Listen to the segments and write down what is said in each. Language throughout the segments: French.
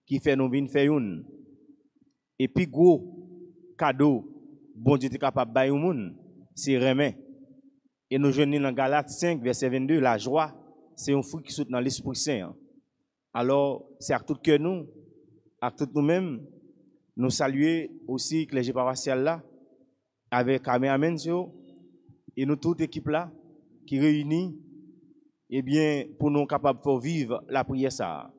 qui fait nous venir faire une. Et puis gros cadeau, bon Dieu est capable de bailler au monde, c'est remet. Et nous jeunes dans Galates 5, verset 22, la joie, c'est un fruit qui saute dans l'Esprit Saint. Alors, c'est à tout que nous, à tout nous-mêmes, nous saluer aussi que les paroissiales là, avec Amen et nous toute équipe là, qui réunit, eh bien, pour nous capables de vivre la prière ça.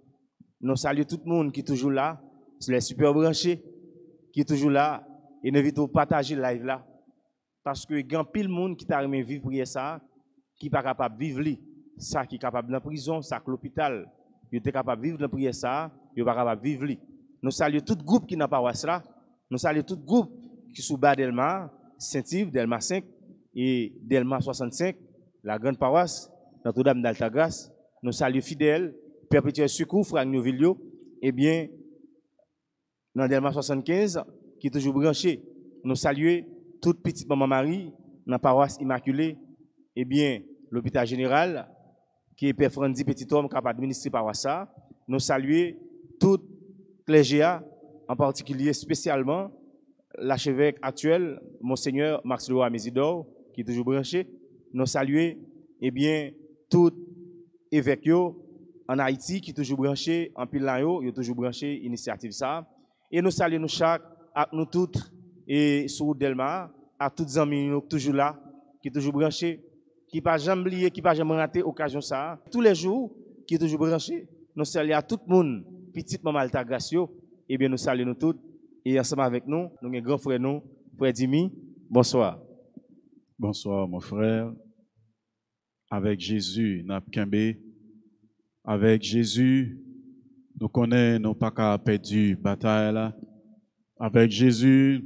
Nous saluons tout le monde qui est toujours là, les super branchés, qui est toujours là, et nous invitons à partager le live là. Parce que il y a pile monde qui t'a aimé vivre prière ça, qui n'est pas capable de vivre ça, qui est capable dans la prison, ça, que l'hôpital, il est capable de vivre dans la prière ça, il n'est pas capable de vivre. Nous saluons tout groupe qui n'a pas paroisse là, nous saluons tout groupe qui sous bas Delma, Saint-Yves, Delma 5 et Delma 65, la grande paroisse, Notre-Dame d'Altagrace. Nous saluons fidèles, Perpétuel Secours, Franck Novillo, et bien, dans Delma 75, qui est toujours branché, nous saluons toute petite maman Marie, dans la paroisse Immaculée, et bien, l'hôpital général, qui est Père Frandy Petit Homme, qui a administré la paroisse. Nous saluons tout clergé, en particulier, spécialement, l'archevêque actuel, Monseigneur Max Leroy Mésidor, qui est toujours branché. Nous saluons, eh bien, tout évêque en Haïti, qui est toujours branché, en Pilanyo, qui est toujours branché, initiative ça. Et nous saluons nous chaque, à nous toutes, et sur Delma, à toutes les amis toujours là, qui est toujours branché, qui ne pas jamais oublier, qui ne pas jamais rater l'occasion ça. Tous les jours, qui est toujours branché. Nous saluons à tout le monde, petite maman Altagracio, et bien nous saluons nous toutes. Et ensemble avec nous, nous avons un grand frère, nous, frère Dimi. Bonsoir. Bonsoir, mon frère. Avec Jésus, nous avons avec Jésus, nous connaissons, nous pas qu'à perdu bataille là. Avec Jésus,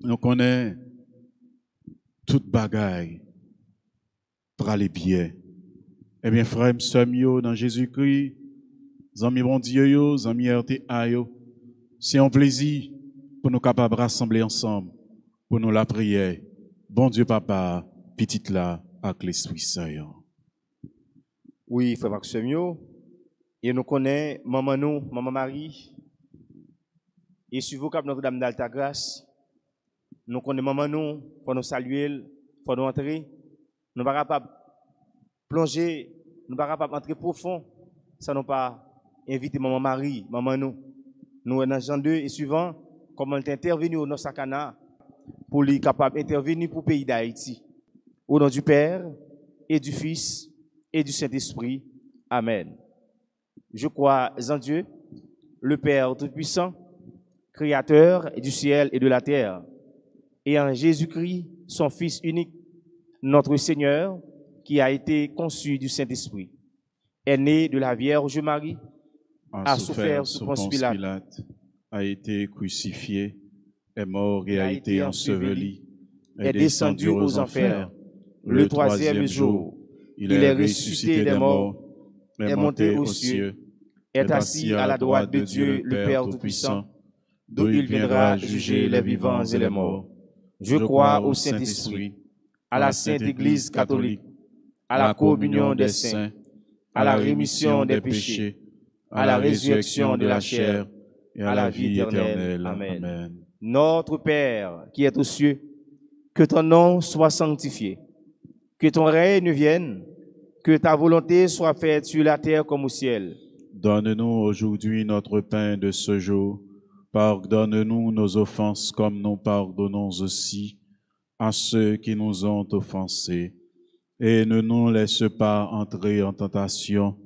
nous connaissons toute bagaille pour aller bien. Eh bien, frère, nous sommes dans Jésus-Christ, amis bon Dieu, amis RTA, c'est un plaisir pour nous capables de rassembler ensemble, pour nous la prière. Bon Dieu, Papa, petite là, avec l'Esprit Saint. Oui, frère Maximio, et nous connaissons maman nous, maman Marie, et sur vos cap Notre-Dame d'Altagrace, nous connaissons maman nous, pour nous saluer, pour nous entrer, nous ne sommes pas capables de plonger, nous ne sommes pas capables d'entrer profond, ça nous pas inviter maman Marie, maman nous. Nous, dans Jean 2 et suivant, comment elle est intervenue au Nosakana pour lui capable d'intervenir pour le pays d'Haïti. Au nom du Père et du Fils et du Saint-Esprit. Amen. Je crois en Dieu, le Père Tout-Puissant, Créateur du ciel et de la terre, et en Jésus-Christ, son Fils unique, notre Seigneur, qui a été conçu du Saint-Esprit, est né de la Vierge Marie, a souffert sous Ponce Pilate, a été crucifié, est mort et a été enseveli, est descendu aux enfers. Le troisième jour, il est ressuscité des morts, est monté aux cieux, est assis à la droite de Dieu, le Père Tout-Puissant, d'où il viendra juger les vivants et les morts. Je crois au Saint-Esprit, à la Sainte Église catholique, à la communion des saints, à la rémission des péchés, à la résurrection de la chair et à la vie éternelle. Amen. Notre Père qui es aux cieux, que ton nom soit sanctifié, que ton règne vienne, que ta volonté soit faite sur la terre comme au ciel. Donne-nous aujourd'hui notre pain de ce jour. Pardonne-nous nos offenses comme nous pardonnons aussi à ceux qui nous ont offensés. Et ne nous laisse pas entrer en tentation,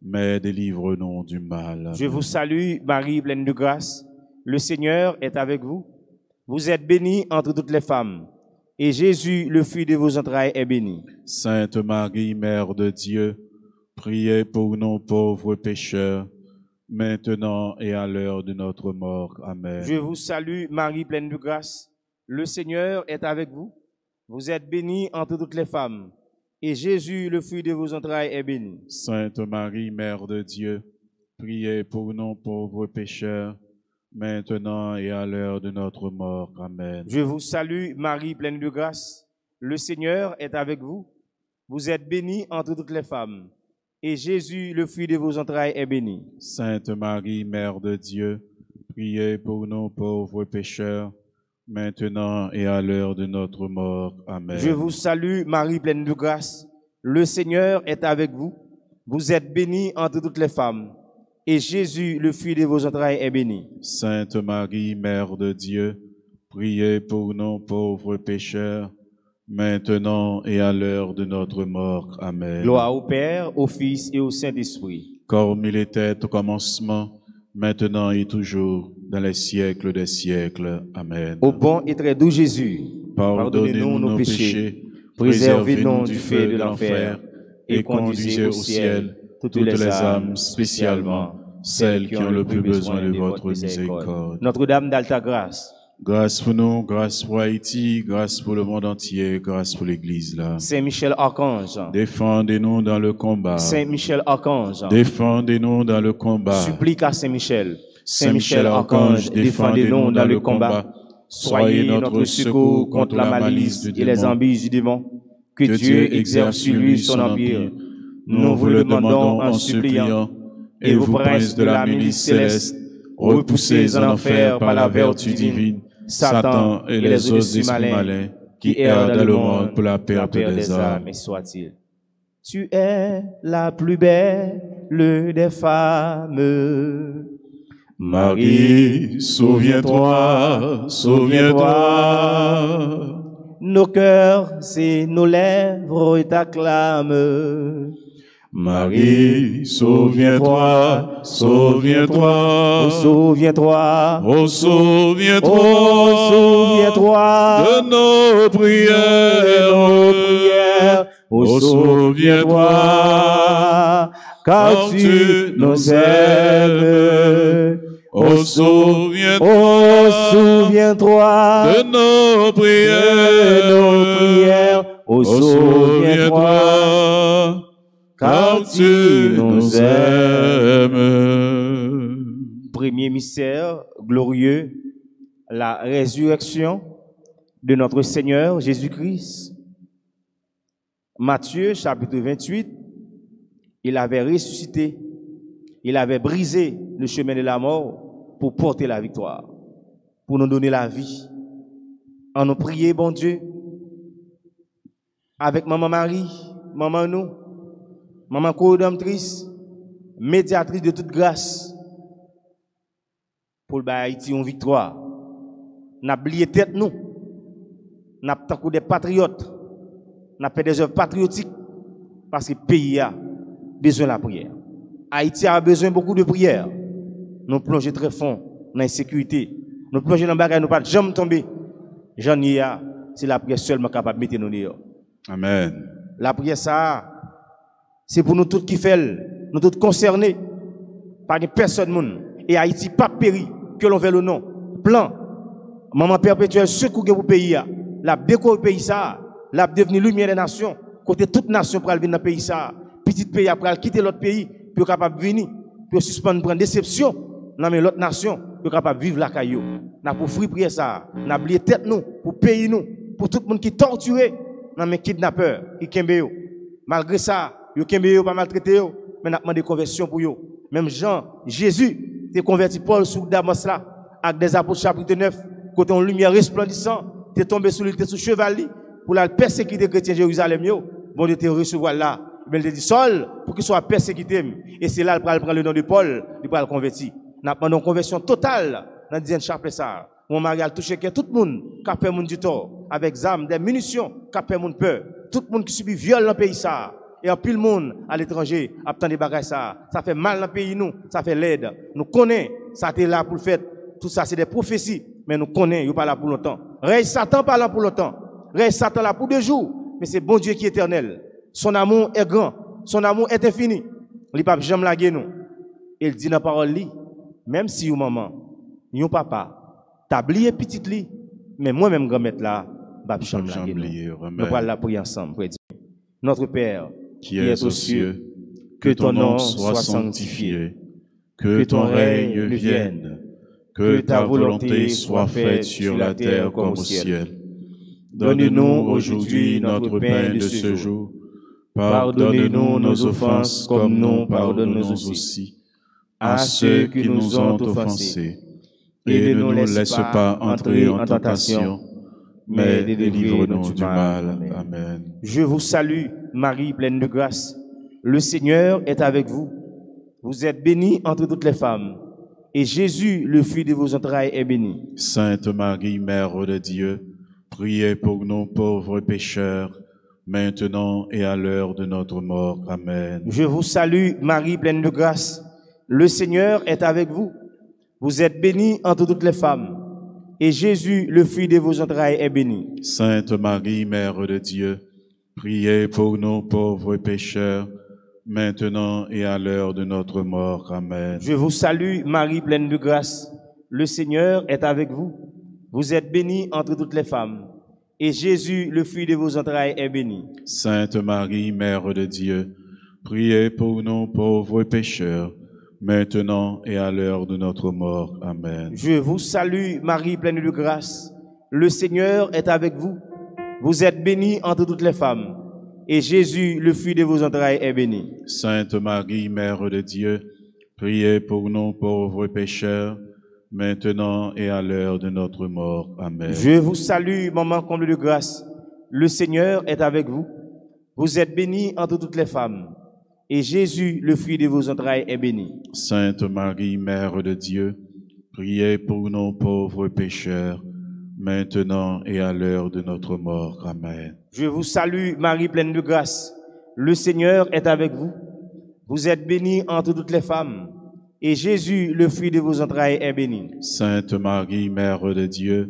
mais délivre-nous du mal. Je vous salue, Marie, pleine de grâce. Le Seigneur est avec vous. Vous êtes bénie entre toutes les femmes. Et Jésus, le fruit de vos entrailles, est béni. Sainte Marie, Mère de Dieu, priez pour nous pauvres pécheurs, maintenant et à l'heure de notre mort. Amen. Je vous salue, Marie, pleine de grâce. Le Seigneur est avec vous. Vous êtes bénie entre toutes les femmes. Et Jésus, le fruit de vos entrailles, est béni. Sainte Marie, Mère de Dieu, priez pour nous pauvres pécheurs, maintenant et à l'heure de notre mort. Amen. Je vous salue, Marie, pleine de grâce. Le Seigneur est avec vous. Vous êtes bénie entre toutes les femmes. Et Jésus, le fruit de vos entrailles, est béni. Sainte Marie, Mère de Dieu, priez pour nous pauvres pécheurs, maintenant et à l'heure de notre mort. Amen. Je vous salue, Marie pleine de grâce. Le Seigneur est avec vous. Vous êtes bénie entre toutes les femmes. Et Jésus, le fruit de vos entrailles, est béni. Sainte Marie, Mère de Dieu, priez pour nous pauvres pécheurs, maintenant et à l'heure de notre mort. Amen. Gloire au Père, au Fils et au Saint-Esprit. Comme il était au commencement, maintenant et toujours, dans les siècles des siècles. Amen. Au bon et très doux Jésus, Pardonnez-nous nos péchés, préservez-nous du feu de l'enfer, et conduisez au ciel toutes les âmes, spécialement celles qui ont le plus besoin de votre miséricorde. Notre-Dame d'Alta-Grâce, Grâce pour nous, grâce pour Haïti, grâce pour le monde entier, grâce pour l'Église là. Saint-Michel Archange, Défendez-nous dans le combat. Saint-Michel Archange, Défendez-nous dans le combat. supplique à Saint-Michel. Saint-Michel Archange, défendez-nous dans le combat. Soyez notre secours contre la malice et les embûches du démon. Que Dieu exerce sur lui son empire. Nous vous le demandons en suppliant. Et vous, princes de la milice céleste, repoussés en enfer par la vertu divine, Satan et les autres esprits malins qui errent dans le monde pour la perte des âmes. Et soit-il. Tu es la plus belle des femmes. Marie, souviens-toi, souviens-toi. Nos cœurs et nos lèvres t'acclament. Marie, souviens-toi, souviens-toi. Oh, souviens-toi. Oh, souviens-toi. Oh, souviens-toi. De nos prières. Oh, souviens-toi. Car tu nous aimes. Oh, souviens-toi. Oh, souviens-toi. De nos prières. Oh, souviens-toi. Car tu nous aimes. Premier mystère glorieux, la résurrection de notre Seigneur Jésus-Christ. Matthieu, chapitre 28, il avait ressuscité, il avait brisé le chemin de la mort pour porter la victoire, pour nous donner la vie. En nous prier, bon Dieu, avec maman Marie, maman nous, maman co-redemptrice, médiatrice de toute grâce, pour le Haïti en victoire. N'a oublié tête nous, n'a pas des patriotes, n'a fait des œuvres patriotiques, parce que le pays a besoin de la prière. Haïti a besoin beaucoup de prière. Nous plongeons très fond dans l'insécurité. Nous plongeons dans le bagage, nous ne pouvons jamais tomber. J'en ai, c'est la prière seulement capable de mettre nous dehors. Amen. La prière, ça, c'est pour nous tous qui fait, nous tous concernés par une personne. Et Haïti, pas péri, que l'on veut le nom. Plan, maman perpétuelle, secours pour le pays. La déco le pays, ça, la devenu lumière des nations. Côté toute nation pour venir dans le pays, ça. Petit pays après quitter l'autre pays, pour capable de venir, pour suspendre, prendre déception dans l'autre nation, pour capable de vivre la caillou. N'a pour free prière ça, n'a oublié tête nous, pour payer nous, pour tout le monde qui torturé, dans mes kidnappeurs, qui kembe. Malgré ça, yo kembe pas maltraité yo, mais n'a demandé conversion pour yo. Même Jean, Jésus, t'es converti Paul sous Damas là, avec des apôtres chapitre 9, côté en lumière resplendissant, t'es tombé sous lui, t'es sous cheval pour la persécuter les chrétiens de Jérusalem yo. Bon Dieu te recevoir là. Mais il dit Saul pour qu'il soit persécuté. Et c'est là qu'il prend le nom de Paul, il prend le converti. Nous avons une conversion totale dans le 10e chapitre ça. Mon mari a touché tout le monde qui a fait mon du tort, avec des armes, des munitions, qui a fait mon peur. Tout le monde qui subit viol dans le pays ça. Et en plus le monde à l'étranger, a tant de bagages ça. Ça fait mal dans le pays nous, ça fait l'aide. Nous connaissons, ça était là pour le faire. Tout ça c'est des prophéties, mais nous connaissons, il pas là pour longtemps. Règne Satan pas là pour longtemps. Règne Satan là pour 2 jours, mais c'est bon Dieu qui est éternel. Son amour est grand, son amour est infini. Il ne peut jamais laguer nous. Il dit dans la parole, même si ou maman, yon papa, t'as oublié petite li, mais moi-même grand-mère là, je jamais laguer nous. Nous allons la prier ensemble. Notre Père, qui est aux cieux, que ton nom soit sanctifié, que ton règne vienne, que ta volonté soit faite sur la terre comme au ciel. Donne-nous aujourd'hui notre pain de ce jour. Pardonnez-nous nos offenses comme nous pardonnons aussi à ceux qui nous ont offensés. Et ne nous laisse pas entrer en tentation, mais délivre-nous du mal. Amen. Je vous salue, Marie pleine de grâce. Le Seigneur est avec vous. Vous êtes bénie entre toutes les femmes. Et Jésus, le fruit de vos entrailles, est béni. Sainte Marie, Mère de Dieu, priez pour nous pauvres pécheurs, maintenant et à l'heure de notre mort. Amen. Je vous salue, Marie pleine de grâce. Le Seigneur est avec vous. Vous êtes bénie entre toutes les femmes. Et Jésus, le fruit de vos entrailles, est béni. Sainte Marie, Mère de Dieu, priez pour nous pauvres pécheurs, maintenant et à l'heure de notre mort. Amen. Je vous salue, Marie pleine de grâce. Le Seigneur est avec vous. Vous êtes bénie entre toutes les femmes. Et Jésus, le fruit de vos entrailles, est béni. Sainte Marie, Mère de Dieu, priez pour nous pauvres pécheurs, maintenant et à l'heure de notre mort. Amen. Je vous salue, Marie pleine de grâce. Le Seigneur est avec vous. Vous êtes bénie entre toutes les femmes. Et Jésus, le fruit de vos entrailles, est béni. Sainte Marie, Mère de Dieu, priez pour nous pauvres pécheurs, maintenant et à l'heure de notre mort. Amen. Je vous salue, maman comble de grâce. Le Seigneur est avec vous. Vous êtes bénie entre toutes les femmes. Et Jésus, le fruit de vos entrailles, est béni. Sainte Marie, Mère de Dieu, priez pour nous pauvres pécheurs, maintenant et à l'heure de notre mort. Amen. Je vous salue, Marie pleine de grâce. Le Seigneur est avec vous. Vous êtes bénie entre toutes les femmes. Et Jésus, le fruit de vos entrailles, est béni. Sainte Marie, Mère de Dieu,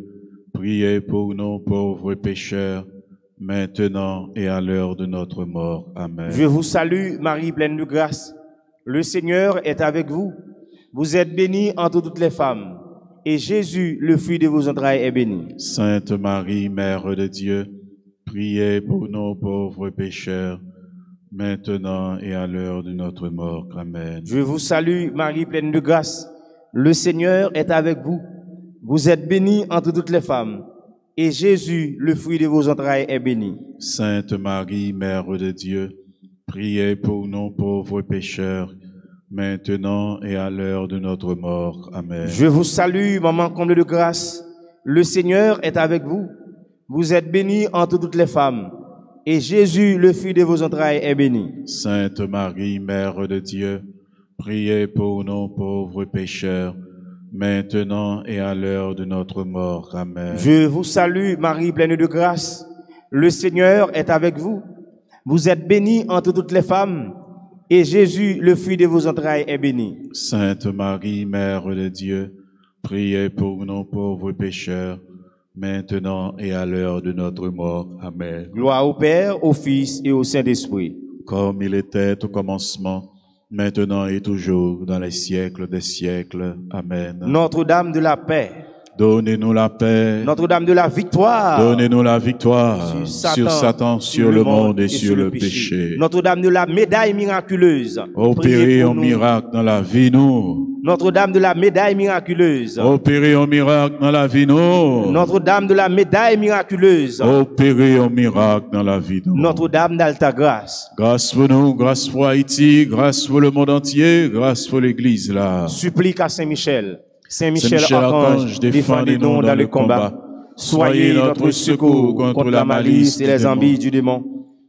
priez pour nous pauvres pécheurs, maintenant et à l'heure de notre mort. Amen. Je vous salue, Marie pleine de grâce. Le Seigneur est avec vous. Vous êtes bénie entre toutes les femmes. Et Jésus, le fruit de vos entrailles, est béni. Sainte Marie, Mère de Dieu, priez pour nos pauvres pécheurs, maintenant et à l'heure de notre mort. Amen. Je vous salue, Marie pleine de grâce. Le Seigneur est avec vous. Vous êtes bénie entre toutes les femmes. Et Jésus, le fruit de vos entrailles, est béni. Sainte Marie, Mère de Dieu, priez pour nos pauvres pécheurs, maintenant et à l'heure de notre mort. Amen. Je vous salue, maman comble de grâce. Le Seigneur est avec vous. Vous êtes bénie entre toutes les femmes. Et Jésus, le fruit de vos entrailles, est béni. Sainte Marie, Mère de Dieu, priez pour nos pauvres pécheurs, maintenant et à l'heure de notre mort. Amen. Je vous salue, Marie pleine de grâce. Le Seigneur est avec vous. Vous êtes bénie entre toutes les femmes. Et Jésus, le fruit de vos entrailles, est béni. Sainte Marie, Mère de Dieu, priez pour nos pauvres pécheurs, maintenant et à l'heure de notre mort. Amen. Gloire au Père, au Fils et au Saint-Esprit. Comme il était au commencement, maintenant et toujours, dans les siècles des siècles. Amen. Notre-Dame de la paix. Donnez-nous la paix. Notre-Dame de la victoire. Donnez-nous la victoire sur Satan, sur le monde et sur le péché. Notre-Dame de la médaille miraculeuse. Opérez un miracle dans la vie, nous. Notre-Dame de la médaille miraculeuse. Opérez un miracle dans la vie, nous. Notre-Dame de la médaille miraculeuse. Opérez un miracle dans la vie, nous. Notre-Dame d'Alta Grâce. Grâce pour nous, grâce pour Haïti, grâce pour le monde entier, grâce pour l'Église là. Supplique à Saint-Michel. Saint-Michel Archange, défendez-nous dans le combat. Soyez notre secours contre la malice et les envies du démon.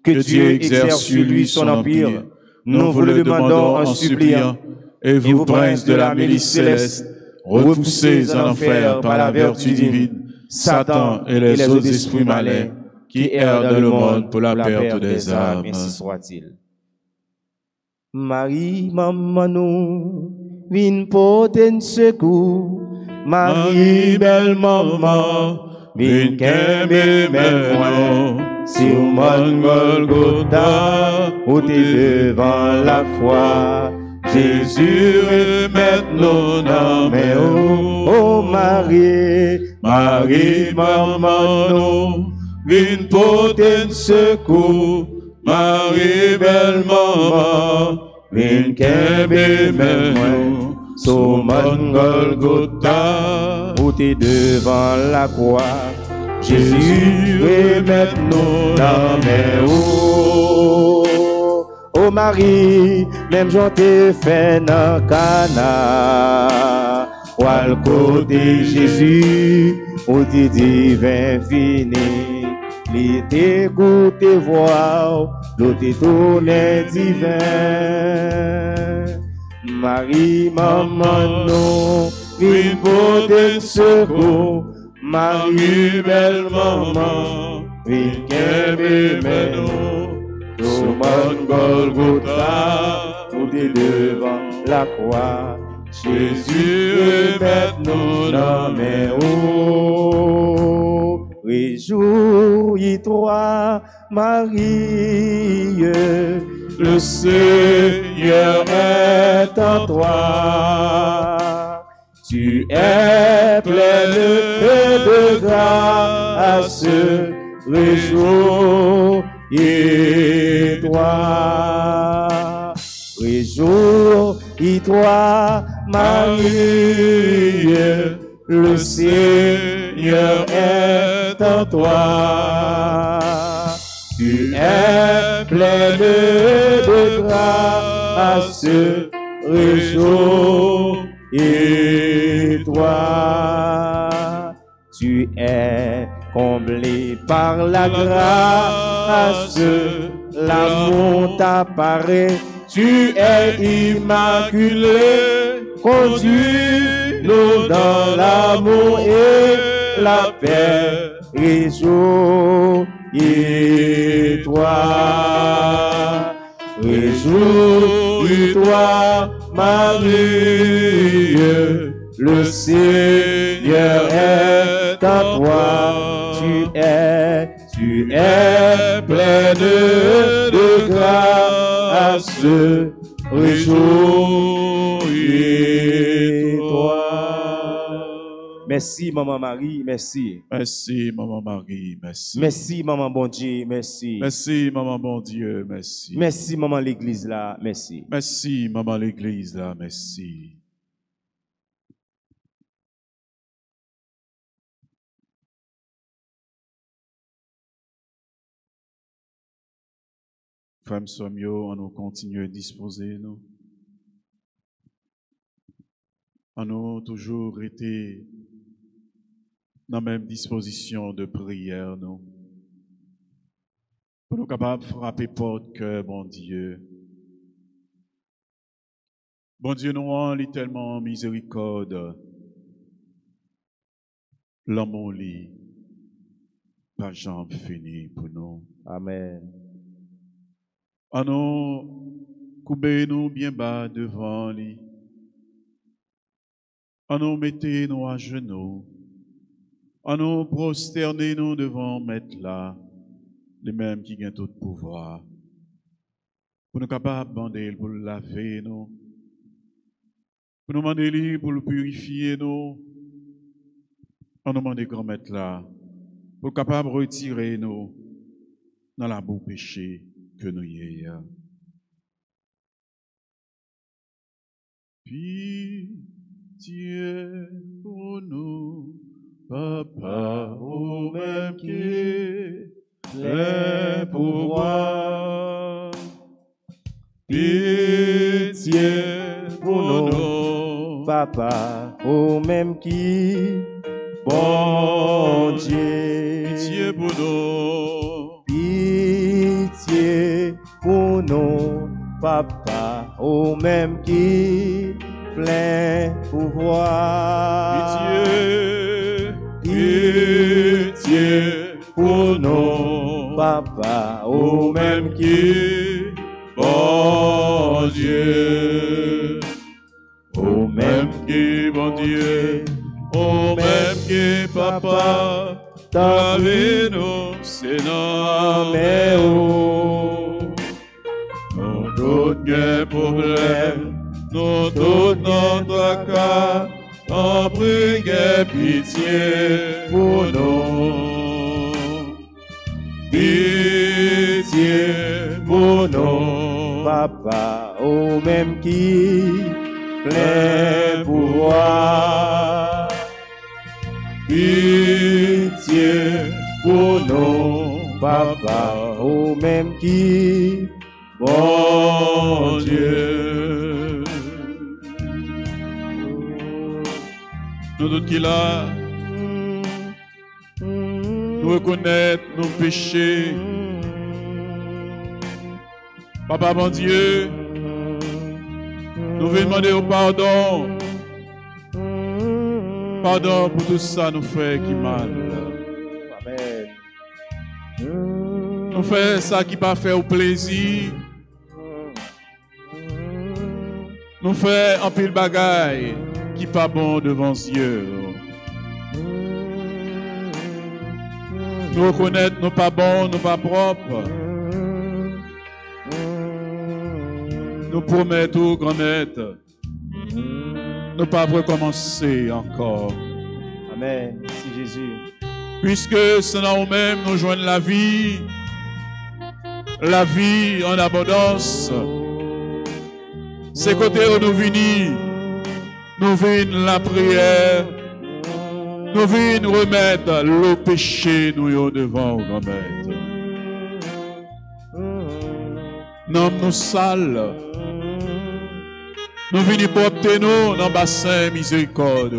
Que Dieu exerce sur lui son empire. Nous vous le demandons en suppliant. Et vous, princes de la milice céleste, repoussez en enfer par la vertu divine Satan et les autres esprits malins qui errent dans le monde pour la perte des âmes. Ainsi soit-il. Marie, maman, nous, vin porter secours. Marie, belle maman, vin kembe maintenant, sur mon Golgotha, où t'es devant la foi. Jésus remet nos âmes. Oh Marie, Marie, maman, nous, vin porter secours. Marie, belle maman, vin kembe maintenant, sur mon Golgotha, où t'es devant la croix. Jésus remet nos âmes. oh Marie, même j'en t'ai fait dans Cana. Ou al côté Jésus, ou dit divin fini. Li t'écoute voir, l'eau t'est tourné divin. Marie, maman, non, vine pour te secours. Marie, belle maman, vine qu'aime nous. Souman Golgotha, nous t'es devant la croix. Jésus, mette-nous dans mes hauts. Réjouis-toi, Marie, le Seigneur est en toi. Tu es pleine de grâce, réjouis-toi. Réjouis-toi, Marie, le Seigneur est en toi. Tu es pleine de grâce, réjouis-toi. Tu es comblé par la grâce, l'amour t'apparaît. Tu es immaculé, conduis-nous dans l'amour et la paix. Réjouis-toi, réjouis-toi, Marie, le Seigneur est en toi. Tu es pleine de grâce, réjouis-toi. Merci, Maman Marie, merci. Merci, Maman Marie, merci. Merci, Maman Bon Dieu, merci. Merci, Maman Bon Dieu, merci. Merci, Maman l'Église là, merci. Merci, Maman l'Église là, merci. Frères Somio, on nous continue à disposer, nous. On nous toujours été dans la même disposition de prière, nous. Pour nous capables de frapper porte cœur, bon Dieu. Bon Dieu, nous en lit tellement miséricorde. L'amour lit, pas jambe fini pour nous. Amen. En nous, coupez-nous bien bas devant lui. En nous, mettez-nous à genoux. En nous, prosternez-nous devant Maître là, les mêmes qui gagnent tout pouvoir. Pour nous capables de bander, pour le laver, nous. Pour nous demander, pour le purifier, nous. En nous demander, grand Maître là, pour capable de retirer nous dans la boue péché que nous y ayons. Pitié pour nous, Papa, au même qui les pouvoirs. Pitié pour nous, Papa, au même qui, bon Dieu. Pitié pour nous. Pitié pour nous, Papa, au même qui plein pouvoir. Pitié pour nous, Papa, au même qui, bon Dieu. Au même qui, bon Dieu. Au même qui, Papa. T'avez-nous, c'est non, mais où nous toutes les problèmes, nous toutes notre cas, en prière pitié pour nous. Pitié pour nous, Papa, au même qui plein pouvoir. Pitié pour nous, Papa, au même qui, bon Dieu. Nous doute qu'il a, nous reconnaître nos péchés. Papa bon Dieu, nous venons demander au pardon. Pardon pour tout ça nous fait qui mal. Amen. Nous fait ça qui pas fait au plaisir. Nous fait un pile bagaille qui pas bon devant Dieu. Nous reconnaître nous pas bon, nous pas propres. Nous promettons, grand maître, ne pas recommencer encore. Amen. Merci Jésus. Puisque c'est dans nous-mêmes nous joignons la vie en abondance. C'est côté où nous venons la prière, nous venons remettre le péché nous devant grand maître. Nous nous sales. Nous venons porter nous dans le bassin miséricorde.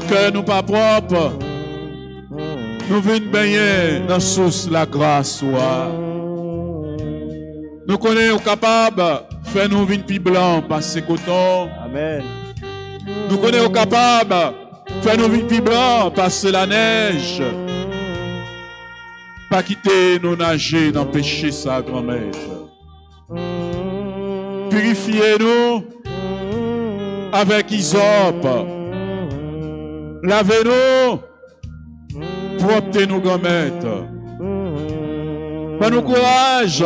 Que nous pas propres. Nous venons baigner dans la source la grâce. Nous connaissons capables de faire nous venir plus blanc passer coton. Amen. Nous connaissons capables de faire nous venir plus blanc passer la neige. Pas quitter nous nager dans le péché ça, grand maître. Purifiez-nous avec hysope. Lavez-nous. Proptez-nous, grand maître. Donne-nous courage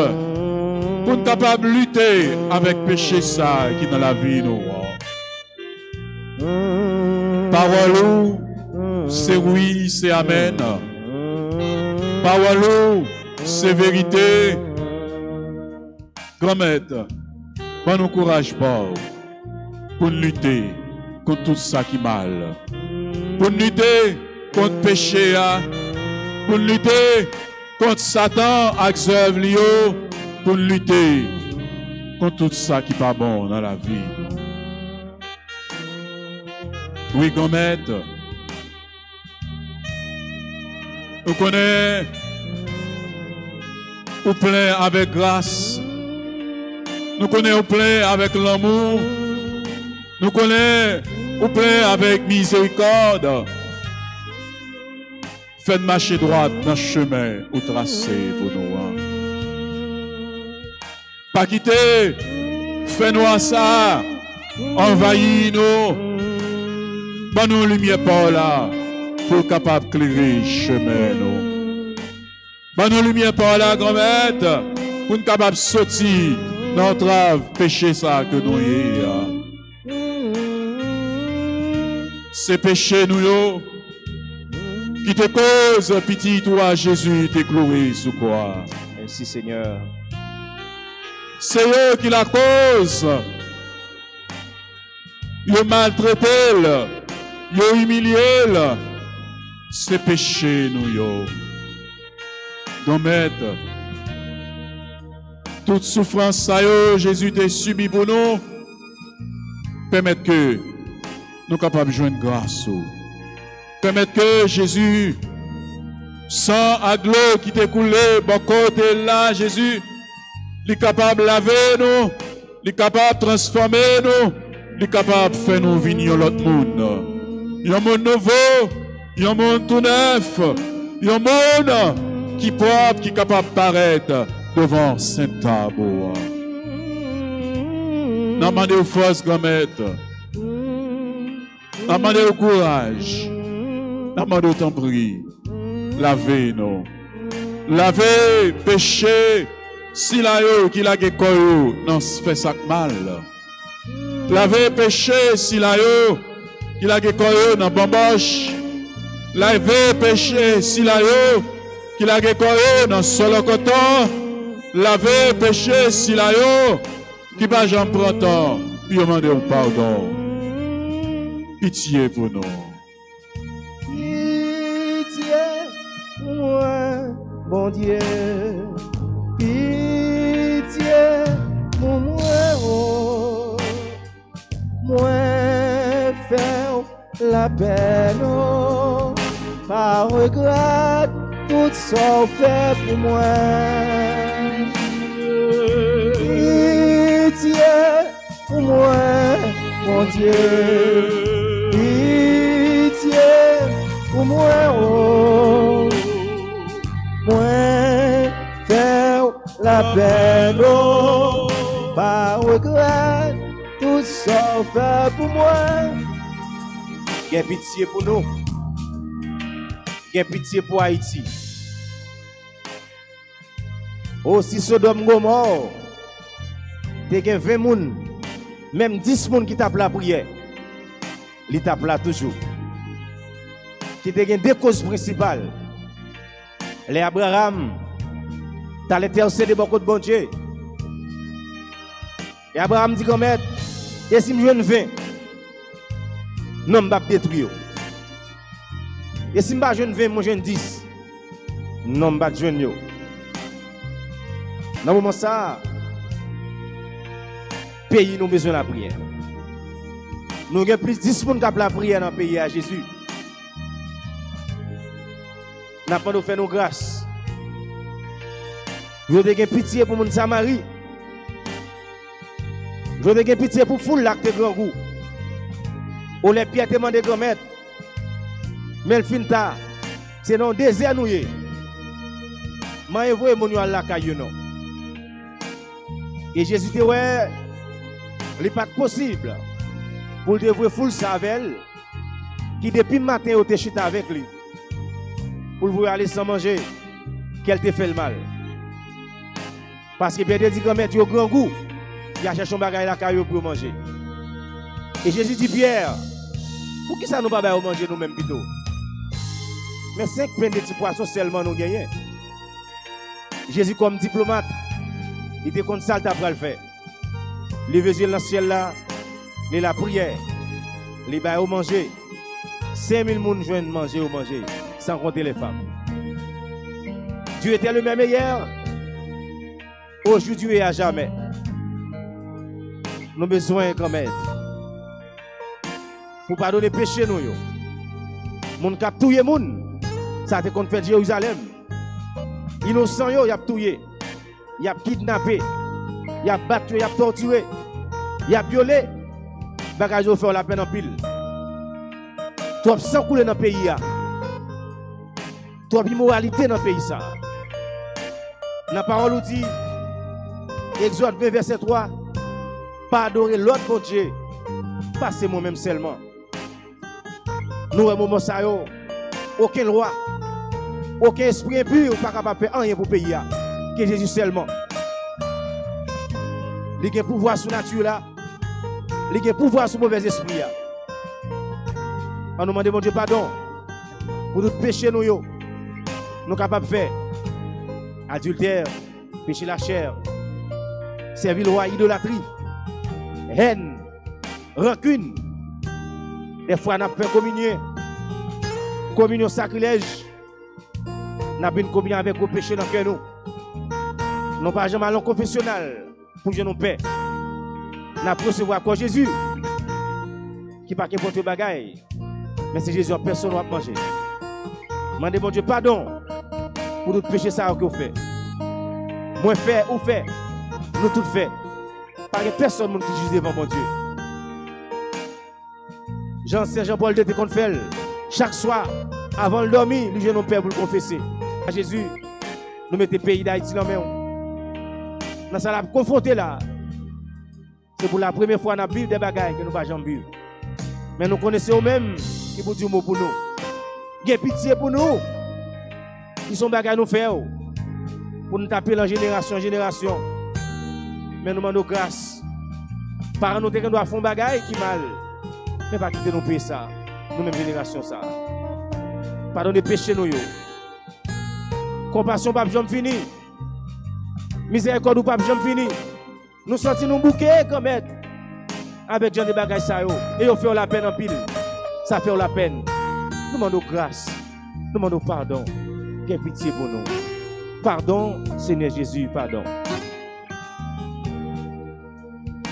pour être capable de lutter avec péché ça qui est dans la vie. Nous. Parole, c'est oui, c'est amen. Parole, c'est vérité. Grand maître, donne-nous courage pour lutter contre tout ça qui est mal. Pour lutter contre le péché. Pour lutter contre Satan avec ses œuvres. Pour lutter contre tout ça qui n'est pas bon dans la vie. Oui, grand maître. Nous connaissons ou plein avec grâce. Nous connaissons plein avec l'amour. Nous connaissons ou plein avec miséricorde. Faites marcher droite dans le chemin ou tracé pour nous. Pas quitter. Fais-nous ça. Envahis-nous. Bonne lumière par là. Pour capable d'éclairer le chemin. Bonne lumière par là, grand-maître. Pour capable de sortir dans notre péché ça que nous y a. C'est péché nous qui te cause petit toi Jésus t'es cloué sous quoi. Merci Seigneur. C'est eux qui la cause. Ils maltraité, ils humilié. C'est péché nous. Donc maître, toute souffrance ça Jésus t'a subi pour nous. Permettre que nous capables de joindre grâce. Permettre que Jésus, sans aglo qui t'est coulé, bon côté là, Jésus, il est capable de laver nous, il est capable de transformer nous, il est capable de faire nous venir l'autre monde. Il y a un monde nouveau, il y a un monde tout neuf, il y a un monde qui est propre, qui est capable de paraître devant Saint-Tabou. Nous demandons force, grand-maître. Nous demandons courage. Nous demandons ton prix. Lavez-nous. Lavez, péché. Si la yo qui la gekoyo, non, fait ça mal. Lavez, péché. Si la yo qui la gekoyo, non, bamboche. Lavez, péché. Si la yo qui la gekoyo, non, solo coton. Lavez, péché. Si la yo qui pas j'en prends temps. Puis demandez pardon. Pitié pour nous. Pitié pour moi, bon Dieu. Pitié la peine, oh, pas regret, tout ça fait pour moi. Pitié pour moi, mon Dieu. Pitié pour moi, oh. Moi, faire la peine, oh, pas regret, tout ça fait pour moi. Gain pitié pour nous. Gain pitié pour Haïti. Oh, si Sodome Gomorrhe, t'es gain 20 moun, même 10 moun qui tapent la prière, ils tapent là toujours. Qui t'es gain deux causes principales. Les Abraham, t'as l'intercédé beaucoup de bon Dieu. Et Abraham dit comme maître, et si je ne viens, non, je ne vais pas détruire. Et si je ne viens, moi je ne 10, non, je ne vais pas détruire. Dans le moment ça, le pays nous besoin de la prière. Nous avons plus de 10 personnes qui ont la prière dans le pays à Jésus. Nous avons pas fait nos grâces. Je veux pitié pour mon Samarie. Je veux pitié pour foule l'acte de grand goût. On les pieds demandé grand maître. Mais le fin tard, c'est dans le désert nous. Je veux mon yo à la caillou non. Et Jésus dit ouais, il n'est pas possible pour le voir foule savel qui depuis le matin au chita avec lui. Pour vous aller sans manger, qu'elle te fait le mal. Parce que Pierre dit grand maître au grand goût, il a cherché un bagage la caillou pour manger. Et Jésus dit Pierre, pour qui ça nous pas manger nous-mêmes plutôt? Mais 5 pains de petits poissons seulement nous gagnons. Jésus comme diplomate, il était comme ça le faire. Les yeux dans le ciel là, les la prière, les bails au manger. 5000 personnes joignent manger ou manger, sans compter les femmes. Dieu était le même hier, aujourd'hui et à jamais. Nous avons besoin comme aide. Pour pardonner péché nous. Moun kap touye moun, ça te kon fait Jérusalem. Innocent yo, y a touye, y a kidnappé, y a battu, y a torturé, y a violé. Bagage yo fait la peine en pile. Trop sang coulé dans le pays. Trop immoralité dans le pays. La parole nous dit, Exode 20, verset 3, pas adorer l'autre bon Dieu, pas c'est moi-même seulement. Nous, à moment ça, aucun roi, aucun esprit impur, pas capable de faire rien pour le pays, que Jésus seulement. Il a un pouvoir sur la nature là, il a un pouvoir sur le mauvais esprit. On nous demande mon Dieu pardon pour tout péché nous sommes capables de faire. Adultère, péché la chair, servir le roi, idolâtrie, haine, rancune. Des fois, nous avons fait communion sacrilège. Nous avons une communion avec le péché dans le cœur. Nous n'avons pas jamais allé confessionnal pour que nous paix. Nous avons recevoir quoi Jésus qui n'a pas porté de bagaille. Mais c'est Jésus en personne qui va manger. Demandez mon Dieu pardon pour tout péché ça que vous faites. Moi fait ou fait, nous tout fait. Pas de personne qui juge devant mon Dieu. Jean-Paul de qu'on fait chaque soir avant le dormir, nous nous père pour le confesser. Jésus, nous mettons le pays d'Haïti dans main. Nous sommes confrontés là. C'est pour la première fois dans la Bible des bagailles que nous ne pouvons jamais vivre. Mais nous connaissons eux-mêmes qui vous disent mot pour nous. Il y a pitié pour nous. Ils sont bagailles nous faire pour nous taper en génération en génération. Mais nous demandons grâce. Par nous, nous doit faire bagaille qui mal. Mais pas quitter nous payer ça. Nous même génération ça. Pardonnez péché nous. Compassion pas jamais fini. Miséricorde pas jamais fini. Nous sentons nous bouquer comme être avec Jean de bagages ça yo et on fait la peine en pile. Ça fait la peine. Nous demandons grâce. Nous demandons pardon. Quelle pitié pour nous. Pardon, Seigneur Jésus, pardon.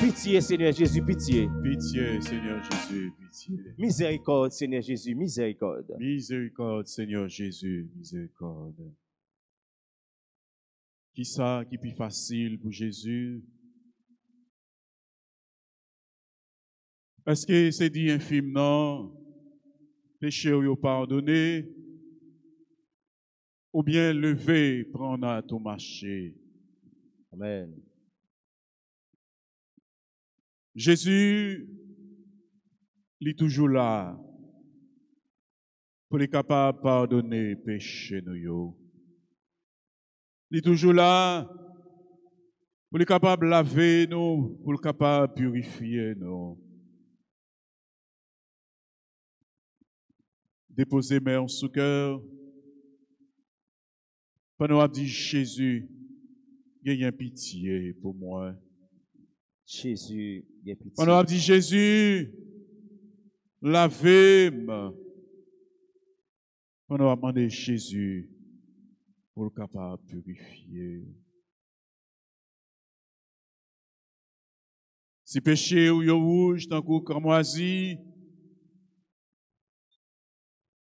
Pitié, Seigneur Jésus, pitié. Pitié, Seigneur Jésus, pitié. Miséricorde, Seigneur Jésus, miséricorde. Miséricorde, Seigneur Jésus, miséricorde. Qui ça qui est plus facile pour Jésus? Est-ce que c'est dit infime, non? Péché ou pardonné? Ou bien lever, prendre à ton marché? Amen. Jésus, il est toujours là pour être capable de pardonner péché nous. Il est toujours là pour être capable de laver nous, pour être capable de purifier nous. Déposer main sous cœur. Pendant qu'on dit Jésus, il y a pitié pour moi. Jésus, il y a pitié. Pendant qu'on dit Jésus, lavez-moi. Pendant qu'on demande Jésus pour le capable de purifier. Si péché ou yo rouge, tant que cramoisi,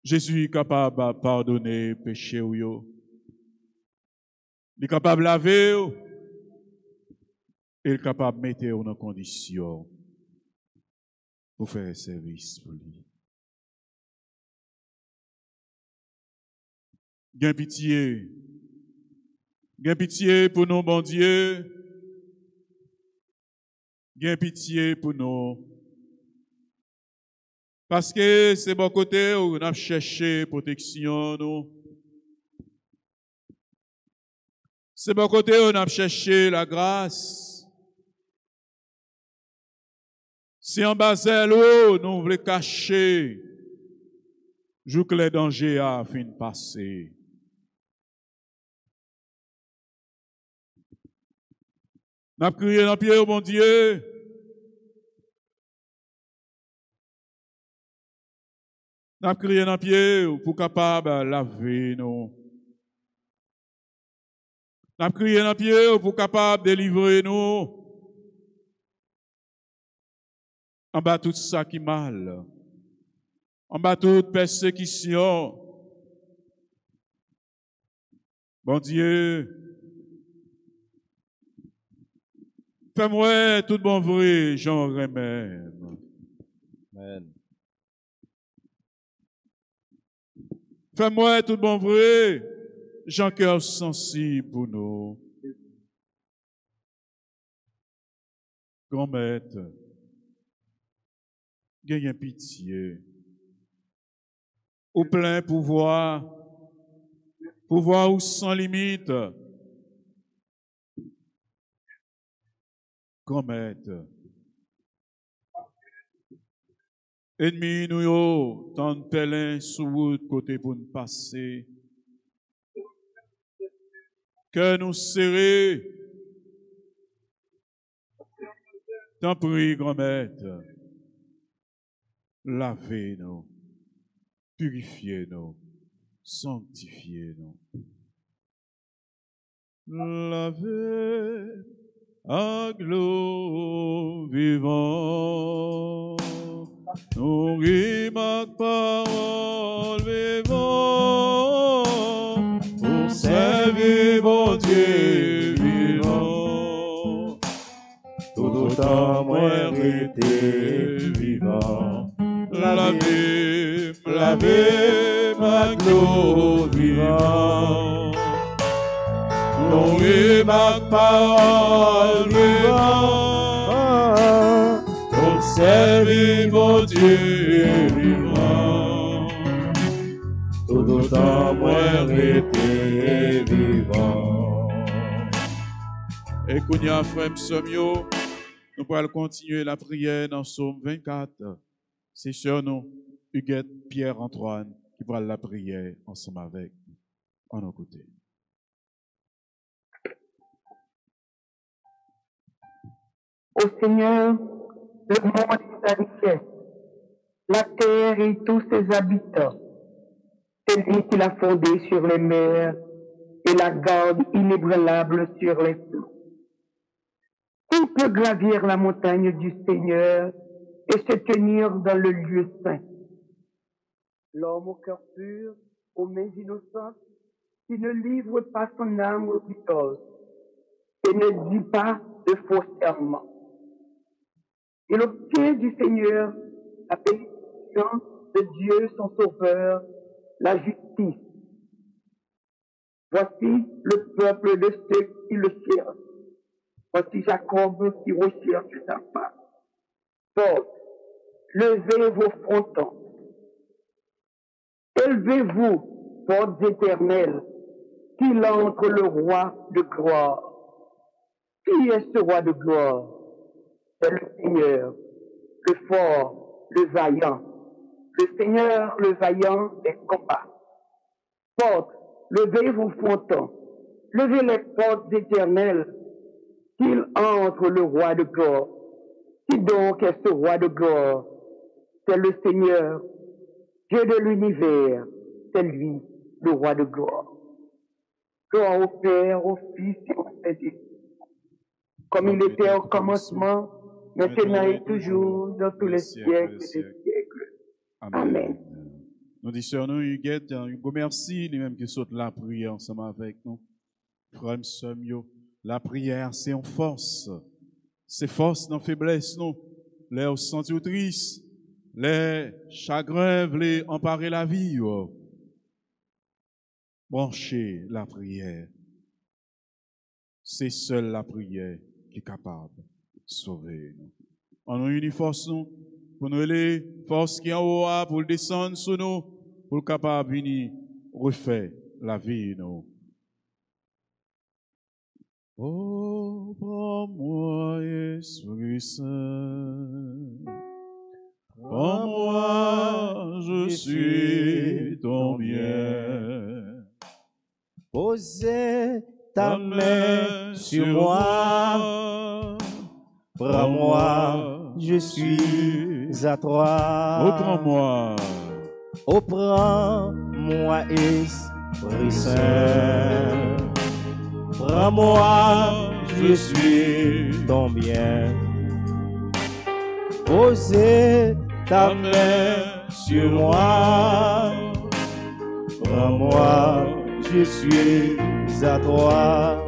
Jésus est capable de pardonner péché ou yo. Il est capable de laver, il est capable de mettre en condition pour faire service pour lui. Gain pitié pour nous, bon Dieu. Gain pitié pour nous. Parce que c'est bon côté où on a cherché protection, nous. C'est bon côté où on a cherché la grâce. Si en bas l'eau, nous voulons cacher, joue que les dangers a fin de passer. N'a crié dans pied, mon Dieu. N'a crié dans pied pour capable laver nous. N'a crié dans pied pour capable délivrer nous. En bas tout ça qui mal. En bas toute persécution. Bon Dieu, fais-moi tout bon vrai, j'en remets. Amen. Fais-moi tout bon vrai, j'en cœur sensible pour nous. Grand maître, gagne pitié. Au plein pouvoir ou sans limite. Grand maître, ennemi nous yo, tant de pèlerins sous route côté pour nous passer. Que nous serrer. T'en prie, grand maître, lavez-nous, purifiez-nous, sanctifiez-nous. Lavez à gloire vivant, nourris ma parole vivant, pour servir mon Dieu vivant, tout autant moi été vivant. Lavez ma gloire vivant, nourris ma parole vivant, pour servir mon Dieu vivant, tout autant moi été vivant. Et qu'on y a frère Psomio, nous pourrons continuer la prière dans Psaume 24. C'est sur nous, Huguette, Pierre, Antoine, qui pourra la prière ensemble avec nous, en nos côtés. Ô Seigneur, le monde et sa richesse, la terre et tous ses habitants, c'est lui qui l'a fondé sur les mers et la garde inébranlable sur les flots. Qui peut gravir la montagne du Seigneur et se tenir dans le lieu saint? L'homme au cœur pur, aux mains innocentes, qui ne livre pas son âme aux idoles et ne dit pas de faux serments. Il obtient du Seigneur la bénédiction de Dieu, son Sauveur, la justice. Voici le peuple de ceux qui le cherchent. Voici Jacob qui recherche sa face. Porte, levez vos frontons. Élevez-vous, portes éternelles, qu'il entre le roi de gloire. Qui est ce roi de gloire? C'est le Seigneur, le fort, le vaillant. Le Seigneur, le vaillant des combats. Portes, levez vos frontons. Levez les portes éternelles, qu'il entre le roi de gloire. Qui donc est ce roi de gloire? C'est le Seigneur, Dieu de l'univers, c'est lui, le roi de gloire. Gloire au Père, au Fils et au Saint-Esprit, comme il était au commencement, maintenant et toujours, dans tous les siècles des siècles. Amen. Nous disons, nous, Huguette, Hugo, merci, lui-même qui saute la prière ensemble avec nous. Frère, la prière, c'est en force. C'est force dans la faiblesse, nous. Les sentir triste, les chagrins veulent emparer la vie. Branchez la prière. C'est seule la prière qui est capable de sauver nous. On nous unit force, nous, pour nous les forces qui en haut, pour descendre sur nous, pour capable de venir refaire la vie, nous. Oh, prends-moi, Esprit Saint. Prends-moi, je suis ton bien. Posez ta main sur moi. Prends-moi, je suis à toi. Oh, prends-moi. Oh, prends-moi, Esprit Saint. Prends-moi, je suis ton bien. Posez ta main sur moi. Prends-moi, je suis à toi.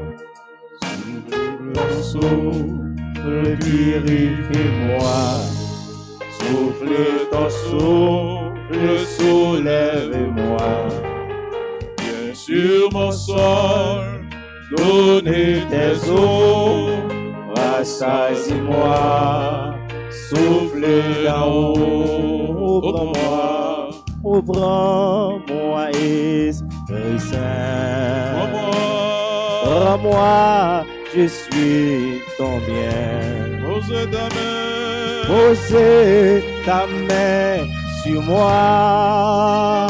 Souffle, purifie-moi. Souffle ton souffle, soulève-moi. Viens sur mon sol, donner tes eaux, rassasie-moi, souffle d'en haut, prends-moi, oh, prends-moi, Esprit Saint, prends-moi, je suis ton bien. Posez ta main sur moi,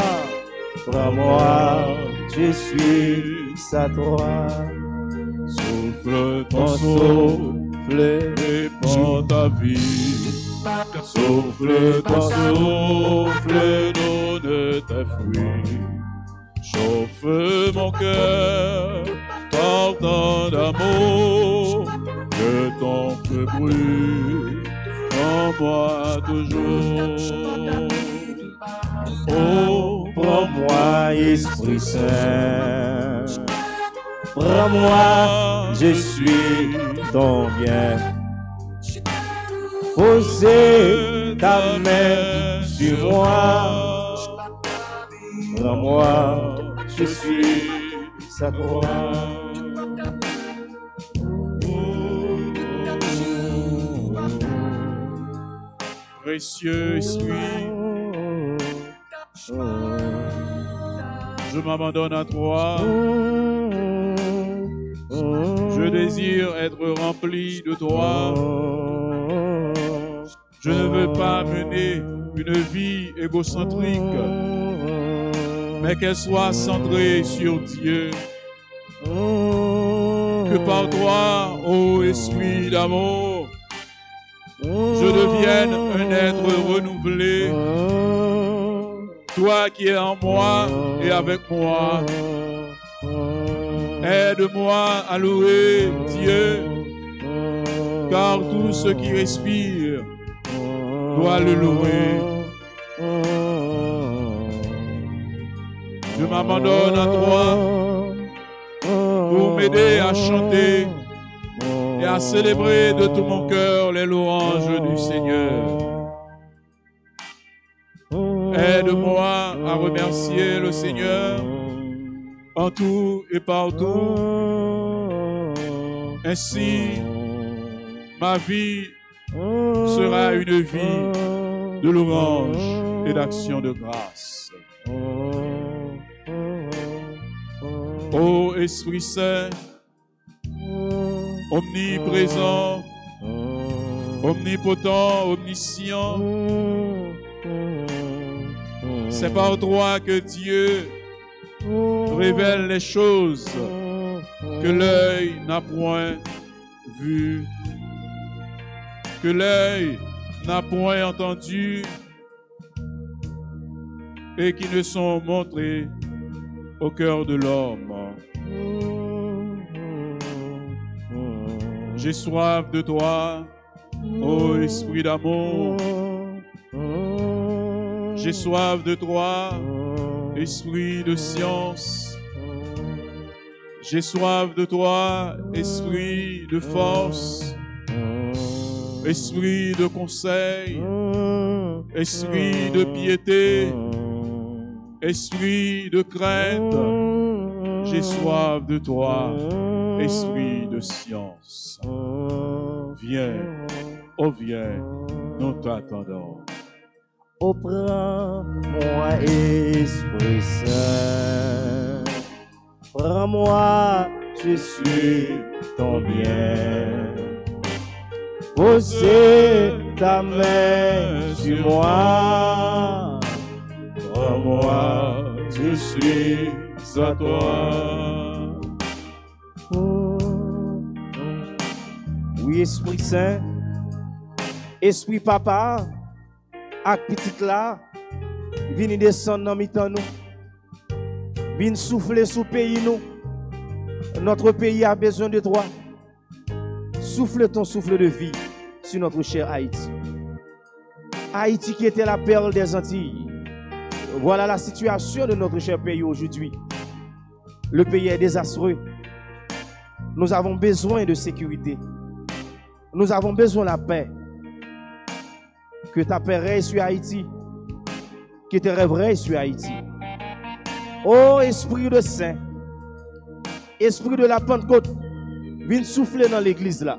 prends-moi, je suis à toi. Souffle ton souffle, répand ta vie. Souffle ton souffle, donne tes fruits. Chauffe mon cœur, portant d'amour. Que ton feu brûle en moi toujours. Oh, prends-moi, Esprit Saint. Prends-moi, je suis ton bien. Posez ta main sur moi. Prends-moi, je suis à toi. Précieux Esprit, je m'abandonne à toi. Je désire être rempli de toi. Je ne veux pas mener une vie égocentrique, mais qu'elle soit centrée sur Dieu. Que par toi, ô Esprit d'amour, je devienne un être renouvelé. Toi qui es en moi et avec moi, aide-moi à louer Dieu. car tout ce qui respire doit le louer. Je m'abandonne à toi pour m'aider à chanter et à célébrer de tout mon cœur les louanges du Seigneur. Aide-moi à remercier le Seigneur en tout et partout. Ainsi, ma vie sera une vie de louange et d'action de grâce. Ô Esprit Saint, omniprésent, omnipotent, omniscient, c'est par toi que Dieu révèle les choses que l'œil n'a point vues, que l'œil n'a point entendu et qui ne sont montrées au cœur de l'homme. J'ai soif de toi, ô Esprit d'amour. J'ai soif de toi, Esprit de science. J'ai soif de toi, Esprit de force. Esprit de conseil. Esprit de piété. Esprit de crainte. J'ai soif de toi, Esprit de science. Viens, oh viens, nous t'attendons. Oh, prends-moi, Esprit Saint. Prends-moi, je suis ton bien. Posez ta main sur moi. Prends-moi, je suis à toi. Oui, Esprit Saint, Esprit Papa, ak petit là, viens descendre dans mi-temps nous. Viens souffler sous pays nous. Notre pays a besoin de toi. Souffle ton souffle de vie sur notre cher Haïti. Haïti qui était la perle des Antilles. Voilà la situation de notre cher pays aujourd'hui. Le pays est désastreux. Nous avons besoin de sécurité. Nous avons besoin de la paix. Que ta paix règne sur Haïti. Que tes rêves règnent sur Haïti. Oh Esprit de Saint, Esprit de la Pentecôte, viens souffler dans l'église là.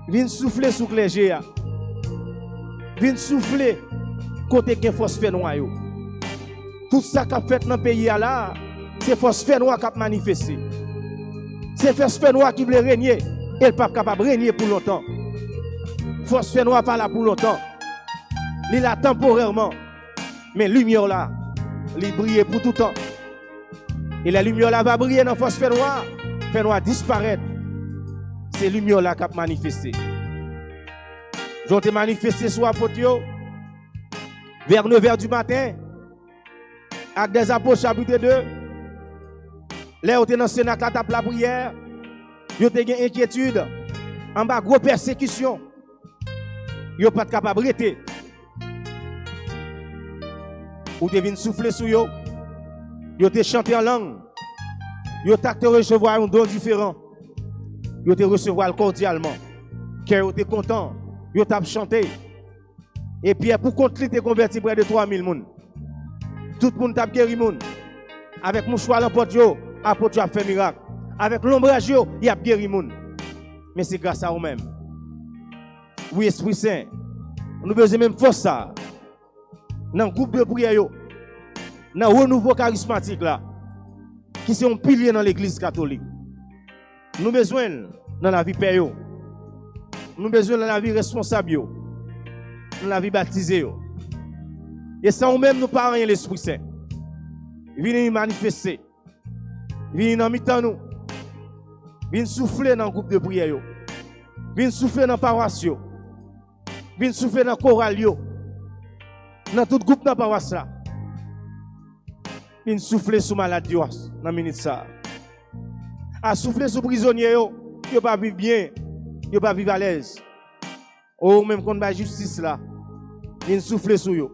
Viens souffler sous clergé. Viens souffler côté que force fait noir. Tout ça qu'a fait dans le pays là, c'est force fait noir qui a manifesté. C'est force fait noir qui veut régner. Elle n'est pas capable de régner pour longtemps. Force fait noir pas là pour longtemps. Il est là temporairement. Mais lumière là, il brille pour tout temps. Et la lumière là va briller dans force fait noir disparaître. C'est la lumière là qui a manifesté. Ils ont manifesté sur l'apôtre vers 9h du matin, avec des apôtres chapitre 2. Là, ils ont dans le Sénat la table la prière. Ils ont une inquiétude. En bas, grosse persécution. Ils n'ont pas capable de rester. Ou devine souffler sur eux. Ils ont chanté en langue. Ils ont recevoir un don différent. Ils ont recevoir cordialement. Ils ont été contents. Ils ont chanté. Et puis pour compte te converti près de 3000 personnes. Tout le monde a guéri. Avec mon choix l'apôtre a fait miracle. Avec l'ombrage, il a guéri. Mais c'est grâce à vous-même. Oui, Esprit Saint. Nous besoin même force ça. Dans le groupe de prière, dans le renouveau charismatique là, qui sont un pilier dans l'église catholique. Nous besoin dans la vie père. Nous besoin dans la vie responsable. Dans la vie baptisée. Et ça, nous-mêmes, nous parlons de l'Esprit Saint. Venez manifester. Venez dans mi-temps nous. Venez souffler dans le groupe de prière. Venez souffler dans la paroisse. Venez souffler dans le choral. Dans tout groupe de la paroisse là. Venez souffler sur maladie dans la minute ça. À souffler sur prisonniers qui ne pas vivre bien. yo pas vivre à l'aise. Ou même qu'on ba justice là, vient souffler sur yo.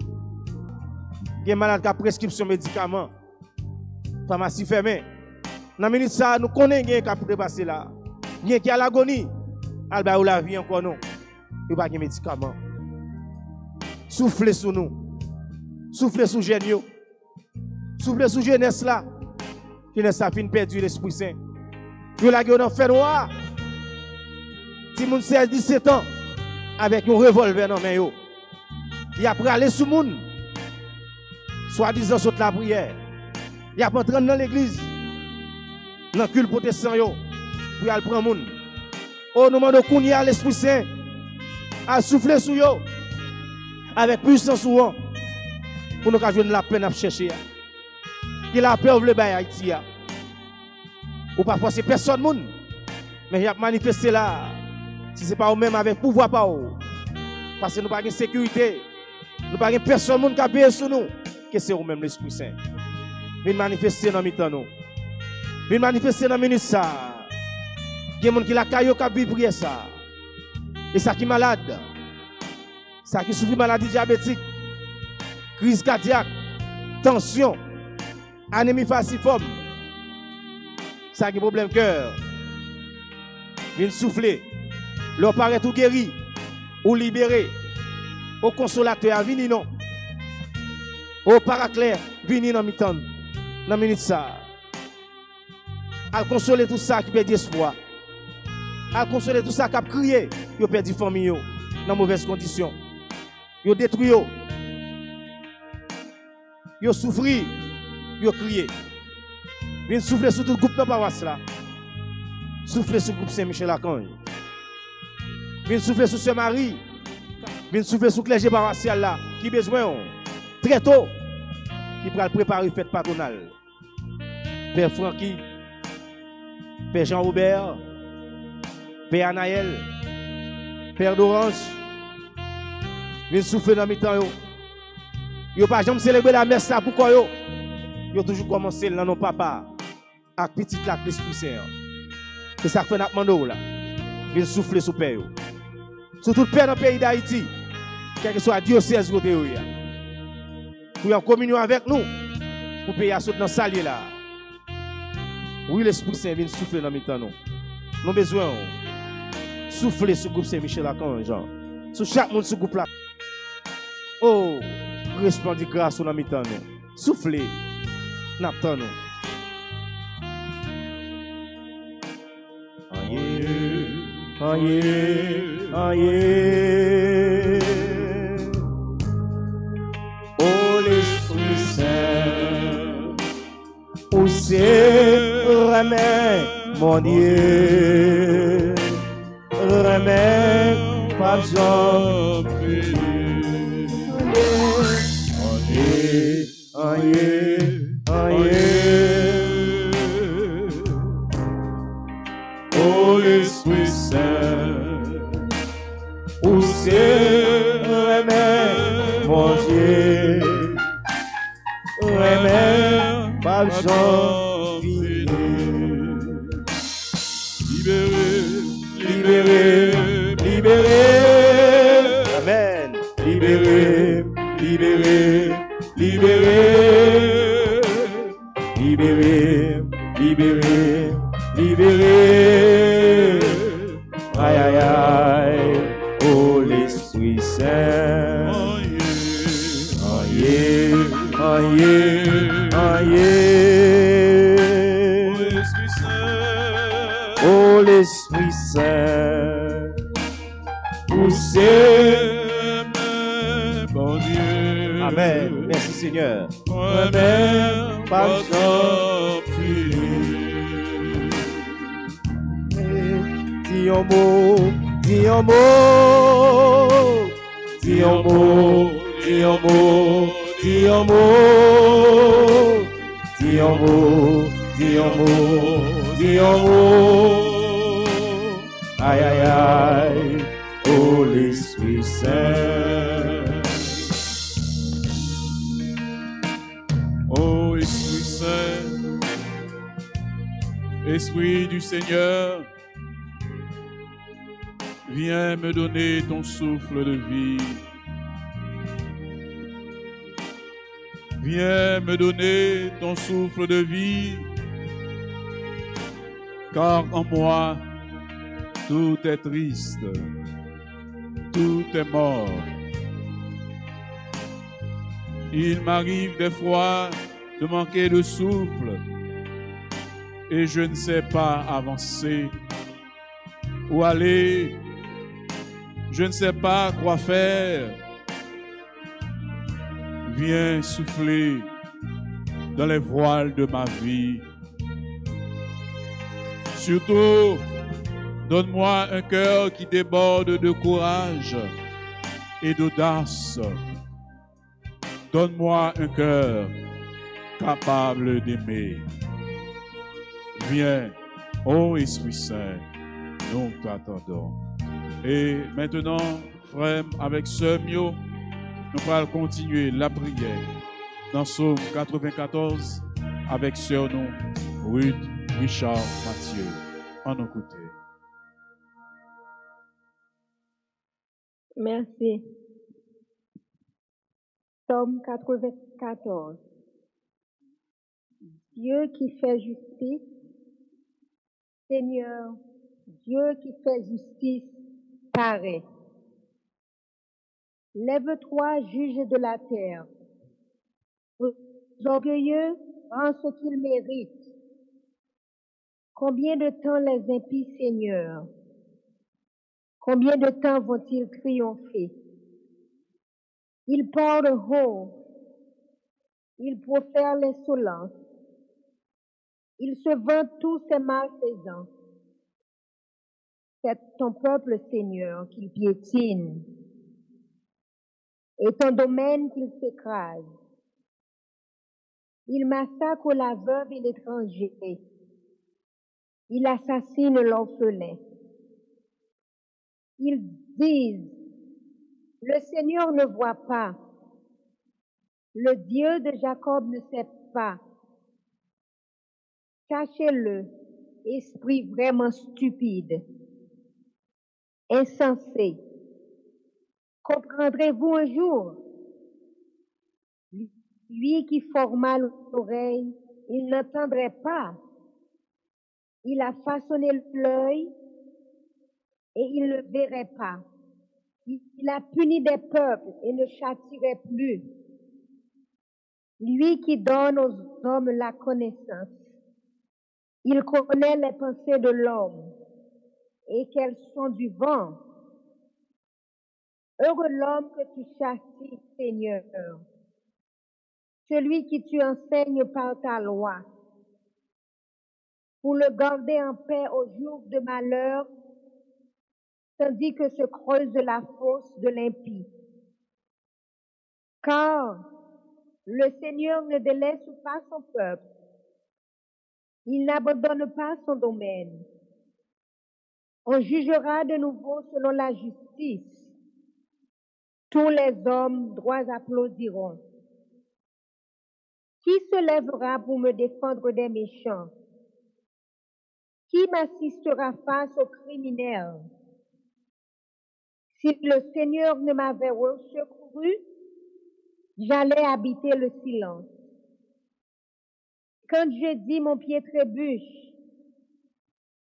Qui est malade qui a prescription médicament. Pharmacie fermée. Dans minute ça nous connaissons qui a passer là. Bien qui a l'agonie. Alba ou la vie encore non. Il pas de médicament. Soufflez sur nous. Soufflez sur jeunes yo. Soufflez sur jeunesse là. Jeunesse a fin perdu l'Esprit Saint. Yo la gueule dans fait noir. Si moun 16 17 ans avec un revolver dans main yo. Il a pris aller sous moun. Soit-disant saute la prière. Il a pas entrer dans l'église. Dans culte protestant yo. Pour aller prendre moun. Oh nous demandons qu'on y a l'Esprit Saint à souffler sur yo avec puissance ou pour nous jouer la peine à chercher. Qui la paix le bail Haïti ou parfois c'est personne moun mais il a manifesté là si c'est pas ou même avec pouvoir pas ou parce que nous pas de sécurité nous pas de personne moun qui a payé sur nous que c'est ou même l'Esprit Saint vient manifester dans mi-temps nous vient manifester dans minute ça il y a des gens qui la caillou qui vivre ça et ça qui est malade ça qui souffre de maladie diabétique crise cardiaque tension anémie falciforme ça qui problème cœur vient souffler leur paraît tout guéri ou libéré au consolateur vini non au paraclère vini dans mi-temps dans minute ça à consoler tout ça qui perd espoir à consoler tout ça qui a crié yo perdu famille dans mauvaises conditions yo détruit yo souffri yo crié vient souffler sur tout le groupe de paroisse là souffler sur le groupe Saint-Michel-Archange vient souffler sur ce Marie vient souffler sur le clergé paroissial là qui besoin très tôt qui pourra préparer fête patronale Père Francky Père Jean-Robert Père Anaël, Père d'Orange, vient souffler dans mi-temps yo. Yo pas jamais célébrer la messe là pourquoi yo? Yo toujours commencé dans nos papa avec petite la l'Esprit Saint. C'est ça que fait n'a demandé là. Vient souffler sur père yo. Sur tout père dans le pays d'Haïti, quel que soit diocèse côté yo. Pour en communion avec nous pour payer à sauter dans salier là. Oui, l'Esprit Saint vient souffler dans mi-temps nous. Nous besoin souffler sur le groupe Saint-Michel-Archange. Sur chaque monde sur le groupe là. Oh, resplendit grâce sur la mi-temps nous. Souffler. N'attend nous. Aïe, aïe, aïe. Oh, l'Esprit Saint. Où c'est remède, mon Dieu. Remède, pas besoin. Aïe, aïe, aïe. Oh, l'Esprit Saint. Où c'est remède, mon Dieu. Remède, pas besoin. Libéré, libéré, amen. Libéré, libéré, libéré, libéré, libéré, libéré. Aïe, aïe, aïe, oh l'Esprit Saint. Aïe, aïe, aïe. Oh l'Esprit Saint, poussez mon Dieu. Amen. Merci Seigneur. Amen. Pas dis un mot, dis un mot, dis un mot, dis un mot, dis un mot, dis un mot, dis un mot. Dis un mot, aïe aïe aïe, oh l'Esprit Saint. Oh Esprit Saint, Esprit du Seigneur, Viens me donner ton souffle de vie. Viens me donner ton souffle de vie. Car en moi, tout est triste. Tout est mort. Il m'arrive des fois de manquer de souffle et je ne sais pas avancer où aller. Je ne sais pas quoi faire. Viens souffler dans les voiles de ma vie. Surtout, donne-moi un cœur qui déborde de courage et d'audace. Donne-moi un cœur capable d'aimer. Viens, ô Esprit Saint, nous t'attendons. Et maintenant, frère, avec Sœur Mio, nous allons continuer la prière dans Psaume 94 avec Sœur nous, Ruth, Richard, Mathieu. En écouter. Merci. Psaume 94. Dieu qui fait justice, Seigneur, Dieu qui fait justice, paraît. Lève-toi, juge de la terre. Aux orgueilleux, rends ce qu'ils méritent. Combien de temps les impies, Seigneur? Combien de temps vont-ils triompher? Ils parlent haut, ils profèrent l'insolence, ils se vantent tous ces malfaisants. C'est ton peuple, Seigneur, qu'ils piétinent, et ton domaine qu'ils s'écrasent. Ils massacrent la veuve et l'étranger, ils assassinent l'orphelin. Ils disent, le Seigneur ne voit pas, le Dieu de Jacob ne sait pas. Cachez-le, esprit vraiment stupide, insensé. Comprendrez-vous un jour? Lui qui forma l'oreille, il n'entendrait pas. Il a façonné l'œil et il ne verrait pas. Il a puni des peuples et ne châtierait plus. Lui qui donne aux hommes la connaissance. Il connaît les pensées de l'homme et qu'elles sont du vent. Heureux l'homme que tu châties, Seigneur, celui qui tu enseignes par ta loi, pour le garder en paix au jour de malheur, tandis que se creuse la fosse de l'impie. Car le Seigneur ne délaisse pas son peuple, il n'abandonne pas son domaine. On jugera de nouveau selon la justice. Tous les hommes droits applaudiront. Qui se lèvera pour me défendre des méchants? Qui m'assistera face aux criminels? Si le Seigneur ne m'avait secouru, j'allais habiter le silence. Quand je dis mon pied trébuche,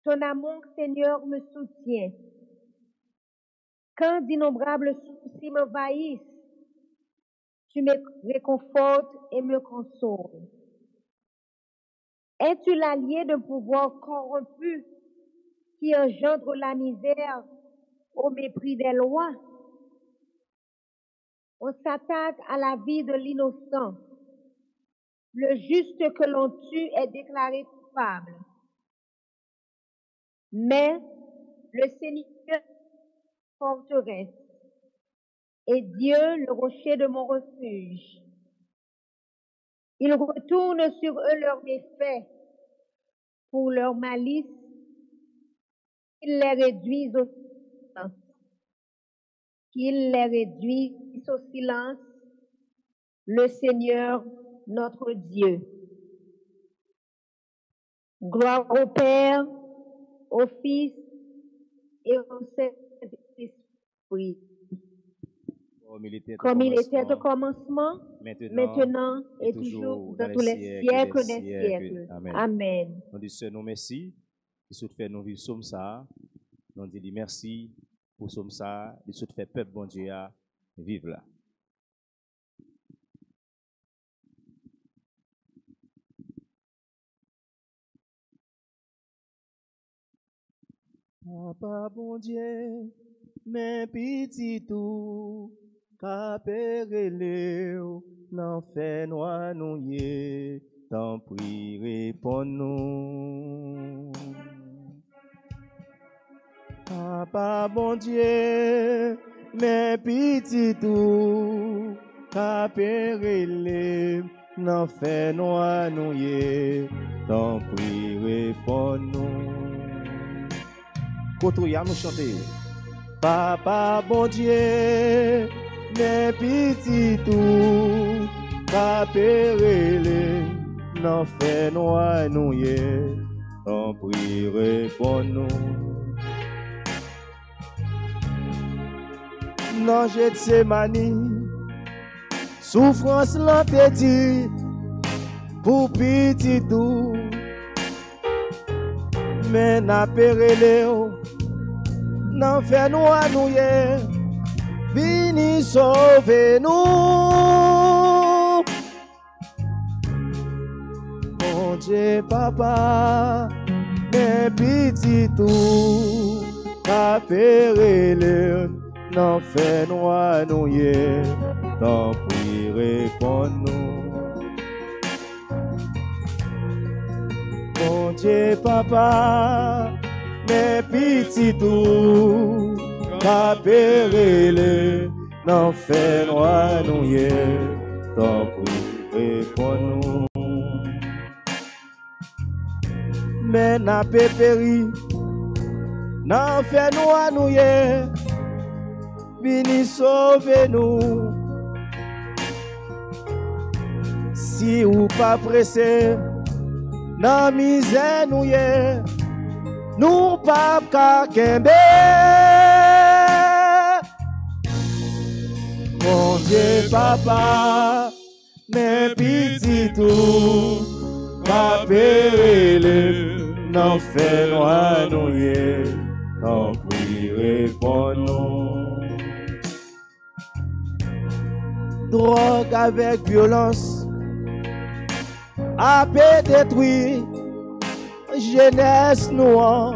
ton amour, Seigneur, me soutient. Quand d'innombrables soucis m'envahissent, tu me réconfortes et me consoles. Es-tu l'allié d'un pouvoir corrompu qui engendre la misère au mépris des lois? On s'attaque à la vie de l'innocent. Le juste que l'on tue est déclaré coupable. Mais le Seigneur est forteresse et Dieu le rocher de mon refuge. Il retourne sur eux leurs méfaits pour leur malice. Il les réduise au silence. Qu'il les réduise au silence, le Seigneur notre Dieu. Gloire au Père, au Fils et au Saint-Esprit, comme il était au commencement, maintenant et toujours, dans tous les siècles des siècles. Amen. Nous disons, Seigneur, nous merci, qui souhaite faire nous vivre somme ça. Nous disons merci pour somme ça, qui souhaite faire peuple bon Dieu à vivre là. Papa bon Dieu, mes petits tout, capérez-les, n'en fait noir nouillé, t'en prie, réponds-nous. Papa bon Dieu, mes petits tout, capérez-les, n'en fait noir nouillé, t'en prie, réponds-nous. Koto ya nous chanter. Papa bon Dieu, mes petits tout, capérez-les, n'en fait noir nouillé, t'en prie, réponds-nous. Non, j'ai de ces manies, souffrance l'entêtie, pour petit tout, mais n'a pérélé, n'en fait nous à nous, vini sauver-nous. Mon Dieu, papa, mes petits tout, n'a pérélé, n'en fait nous à nous, t'en prie, réponds-nous. Mon Dieu, papa, mes petits tout, capérez-les, n'en fait noir nouillé, t'en prie, réponds-nous. Mais n'a pas péri, n'en fait noir nouillé, vini sauver-nous. Si ou pas pressé, dans misère nous yé, nous pas qu'à kembe. Mon Dieu papa, mes petits tout, capérez-les, n'en fait noir nous yé, t'en prie réponds-nous. Drogue avec violence, a détruit jeunesse noire.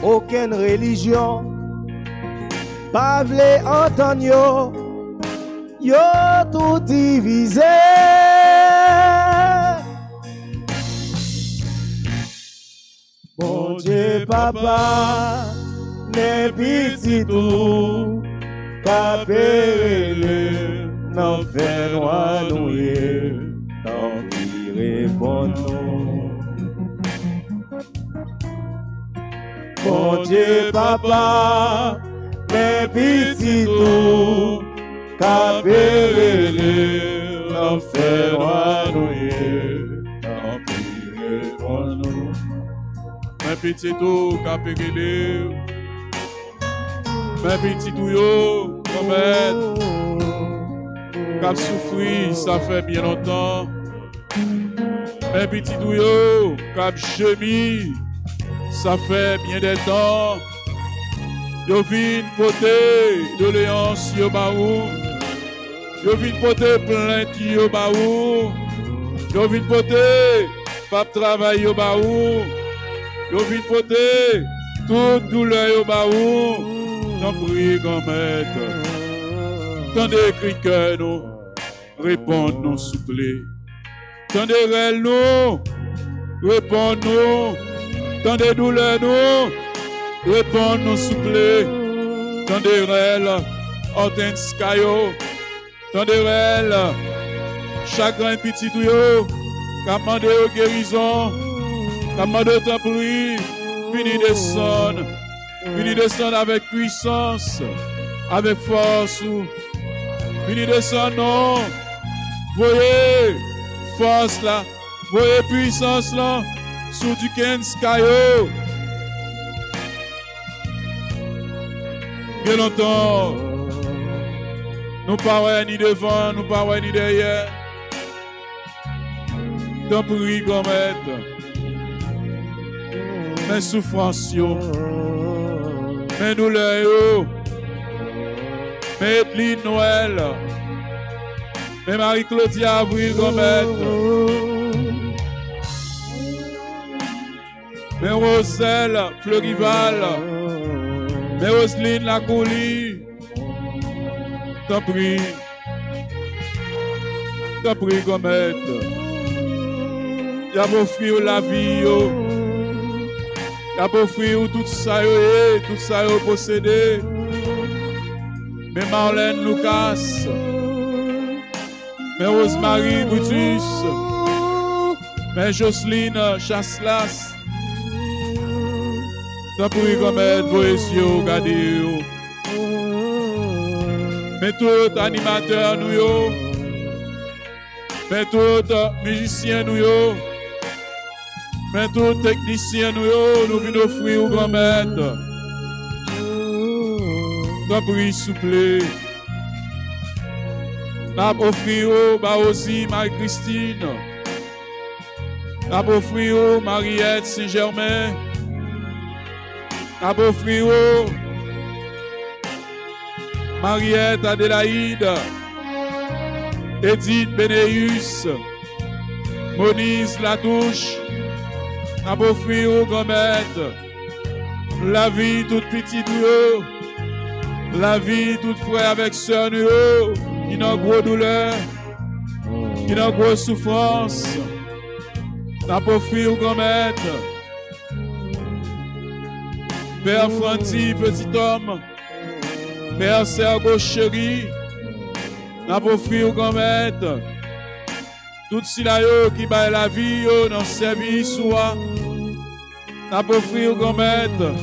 Aucune religion pas vle entendre yo tout divisé. Bon Dieu papa, mes petits tout, capérez-les, n'en fait noir nouillé, t'en prie réponds-nous. Bon Dieu papa, mes petits tout, capérez-les, n'en fait noir nouillé, t'en prie réponds-nous. Mes petits tout, capérez-les, mes petits tout yo, comète, cap souffri, ça fait bien longtemps. Mes petits tout yo, cap chemi, ça fait bien des temps. Yo vin poter doléance yo baou, yo vin poter plainte yo baou, yo vin poter pas travail yo baou, yo vin poter toute douleur yo baou. T'en prie grand maître, tendez cri cœur nous, répondons s'il vous plaît. Tendez rêve nous, répondons. Tendez douleur nous, répondons s'il vous plaît. Tendez rêve, Hortense Skayo. Tendez rêve, chagrin petit tout yo, commandez aux guérison, commandez t'en prie, vini descendre avec puissance, avec force. Vini descendre, non. Voyez force là, voyez puissance là, sous du Ken Skayo. Bien longtemps, nous pas ni devant, nous pas ni derrière. T'en prie, gommette. Mes souffrances, mes douleurs, mes plis Noël, mes Marie-Claudia Avril, gommette. Mes Roselle, Fleurival, mes Roselyne, la Coulie. T'en prie, gommette. Y'a beau frire la vie, y'a beau frire tout ça, possédé. Mais Marlène Lucas, mais Rosemary Brutus, mais Jocelyne Chasselas. T'en prie, gommette, poésie, gardez. Mais tout animateur, nous, mais tout musicien, nous, mais tout technicien, nous venons offrir au grand maître. T'en prie, souple. N'a offrir aussi Marie-Christine. N'a offrir Mariette Saint-Germain. N'a offrir Mariette Adélaïde. Edith Benéus. Monize Latouche. N'a offrir au grand maître. La vie toute petite, la vie toute frère avec sœur, qui n'a gros douleur, qui n'a gros souffrance. N'a offrir au grand maître. Père Franti, petit homme. Père Sergo chéri. N'a offrir au grand maître. Tout cela qui bat la vie dans le service, n'a pas offert au grand maître.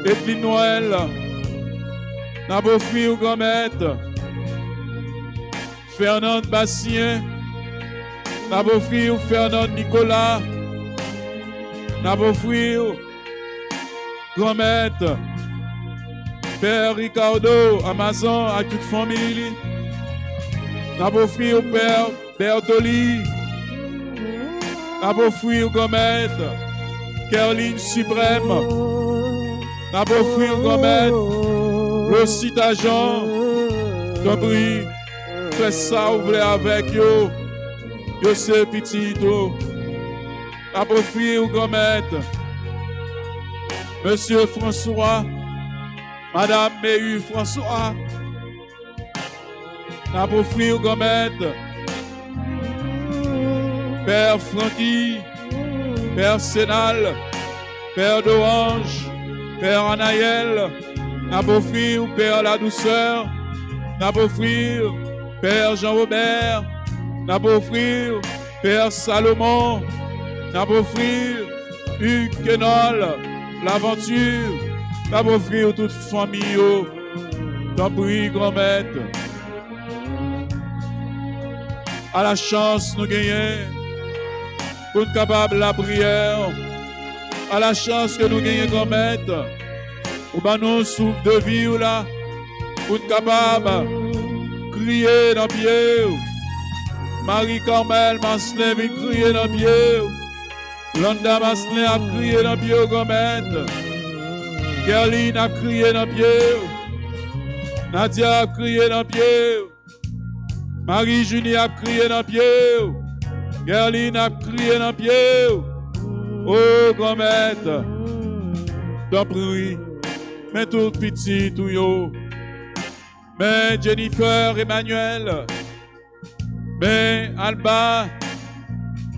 Et puis Noël, n'a pas offert au grand maître. Fernand Bastien, n'a pas offert au Fernand Nicolas, n'a pas offert au grand maître. Père Ricardo, Amazon, à toute famille, n'a pas offert au Père Bertoli, n'a pas offert au grand maître. Caroline Suprême, n'a pas offert au grand maître. Le site agent, t'en prie, fais ça, ouvrez avec yo, c'est petit, n'a pas offert au grand maître. Monsieur François, Madame Méhu François, n'a pas offert au grand maître. Père Francky, Père Sénal, Père d'Orange, Père Anaël, n'a pas offert au Père La Douceur, n'a pas offert Père Jean-Robert, n'a pas offert Père Salomon, n'a pas offert Hugues Kenol, l'Aventure, n'a pas offert toute famille, t'en prie, grand maître. À la chance nous gagnons, pour être capable la prière, à la chance que nous gagnons, grand maître, ou ben nous souffle de vie ou là, pour être capable crier dans le pied. Marie-Carmel Maslin vient crier dans le pied. Landa Maslin a crié dans le pied, grand maître. Gerline a crié dans le pied. Nadia a crié dans le pied. Marie-Junie a crié dans le pied. Gerline a crié dans le pied. Oh, grand maître, t'en prie, mais tout petit, tout yo. Mais Jennifer, Emmanuel, mais Alba,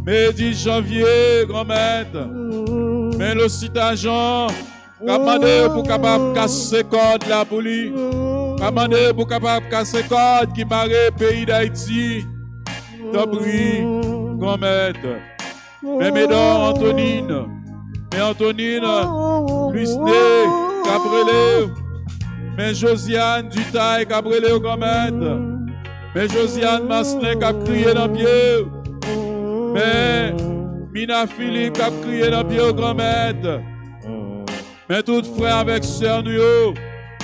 mais 10 janvier, grand maître, mais le citoyen, qu'a demandé pour capable casser code là pour lui, qu'a demandé pour capable casser code qui barre le pays d'Haïti. T'en prie, grand maître. Mais mesdames, Antonine, mais Antonine, Luisné, Cabrele, mais Josiane Dutaille, Cabrele au grand maître, mais Josiane Maslin qui a crié dans le pied, mais Mina Philippe qui a crié dans le pied au grand maître, mais tout frère avec sœur nous,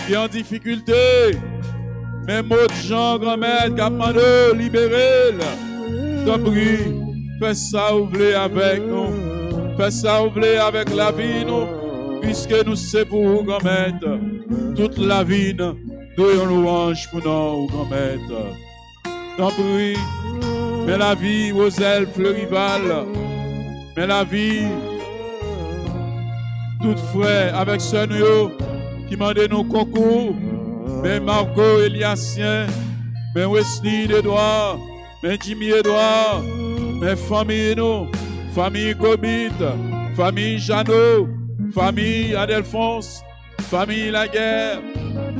qui est en difficulté. Même autres gens, grand-mère, qui a demandé de libérer. T'en prie, fais ça ouvrir avec nous. Fais ça ouvrir avec la vie, nous. Puisque nous sommes pour vous, grand-mère. Toute la vie, nous avons louange pour nous, grand-mère. T'en prie, mais la vie, aux ailes fleurivales. Mais la vie, toute frais, avec ce nous qui m'a donné nos concours. Mais Marco Eliasien, mais Wesley Edouard, mais Jimmy Edouard, mais famille nous, famille Gobit, famille Jeannot, famille Adelphonse, famille Laguerre,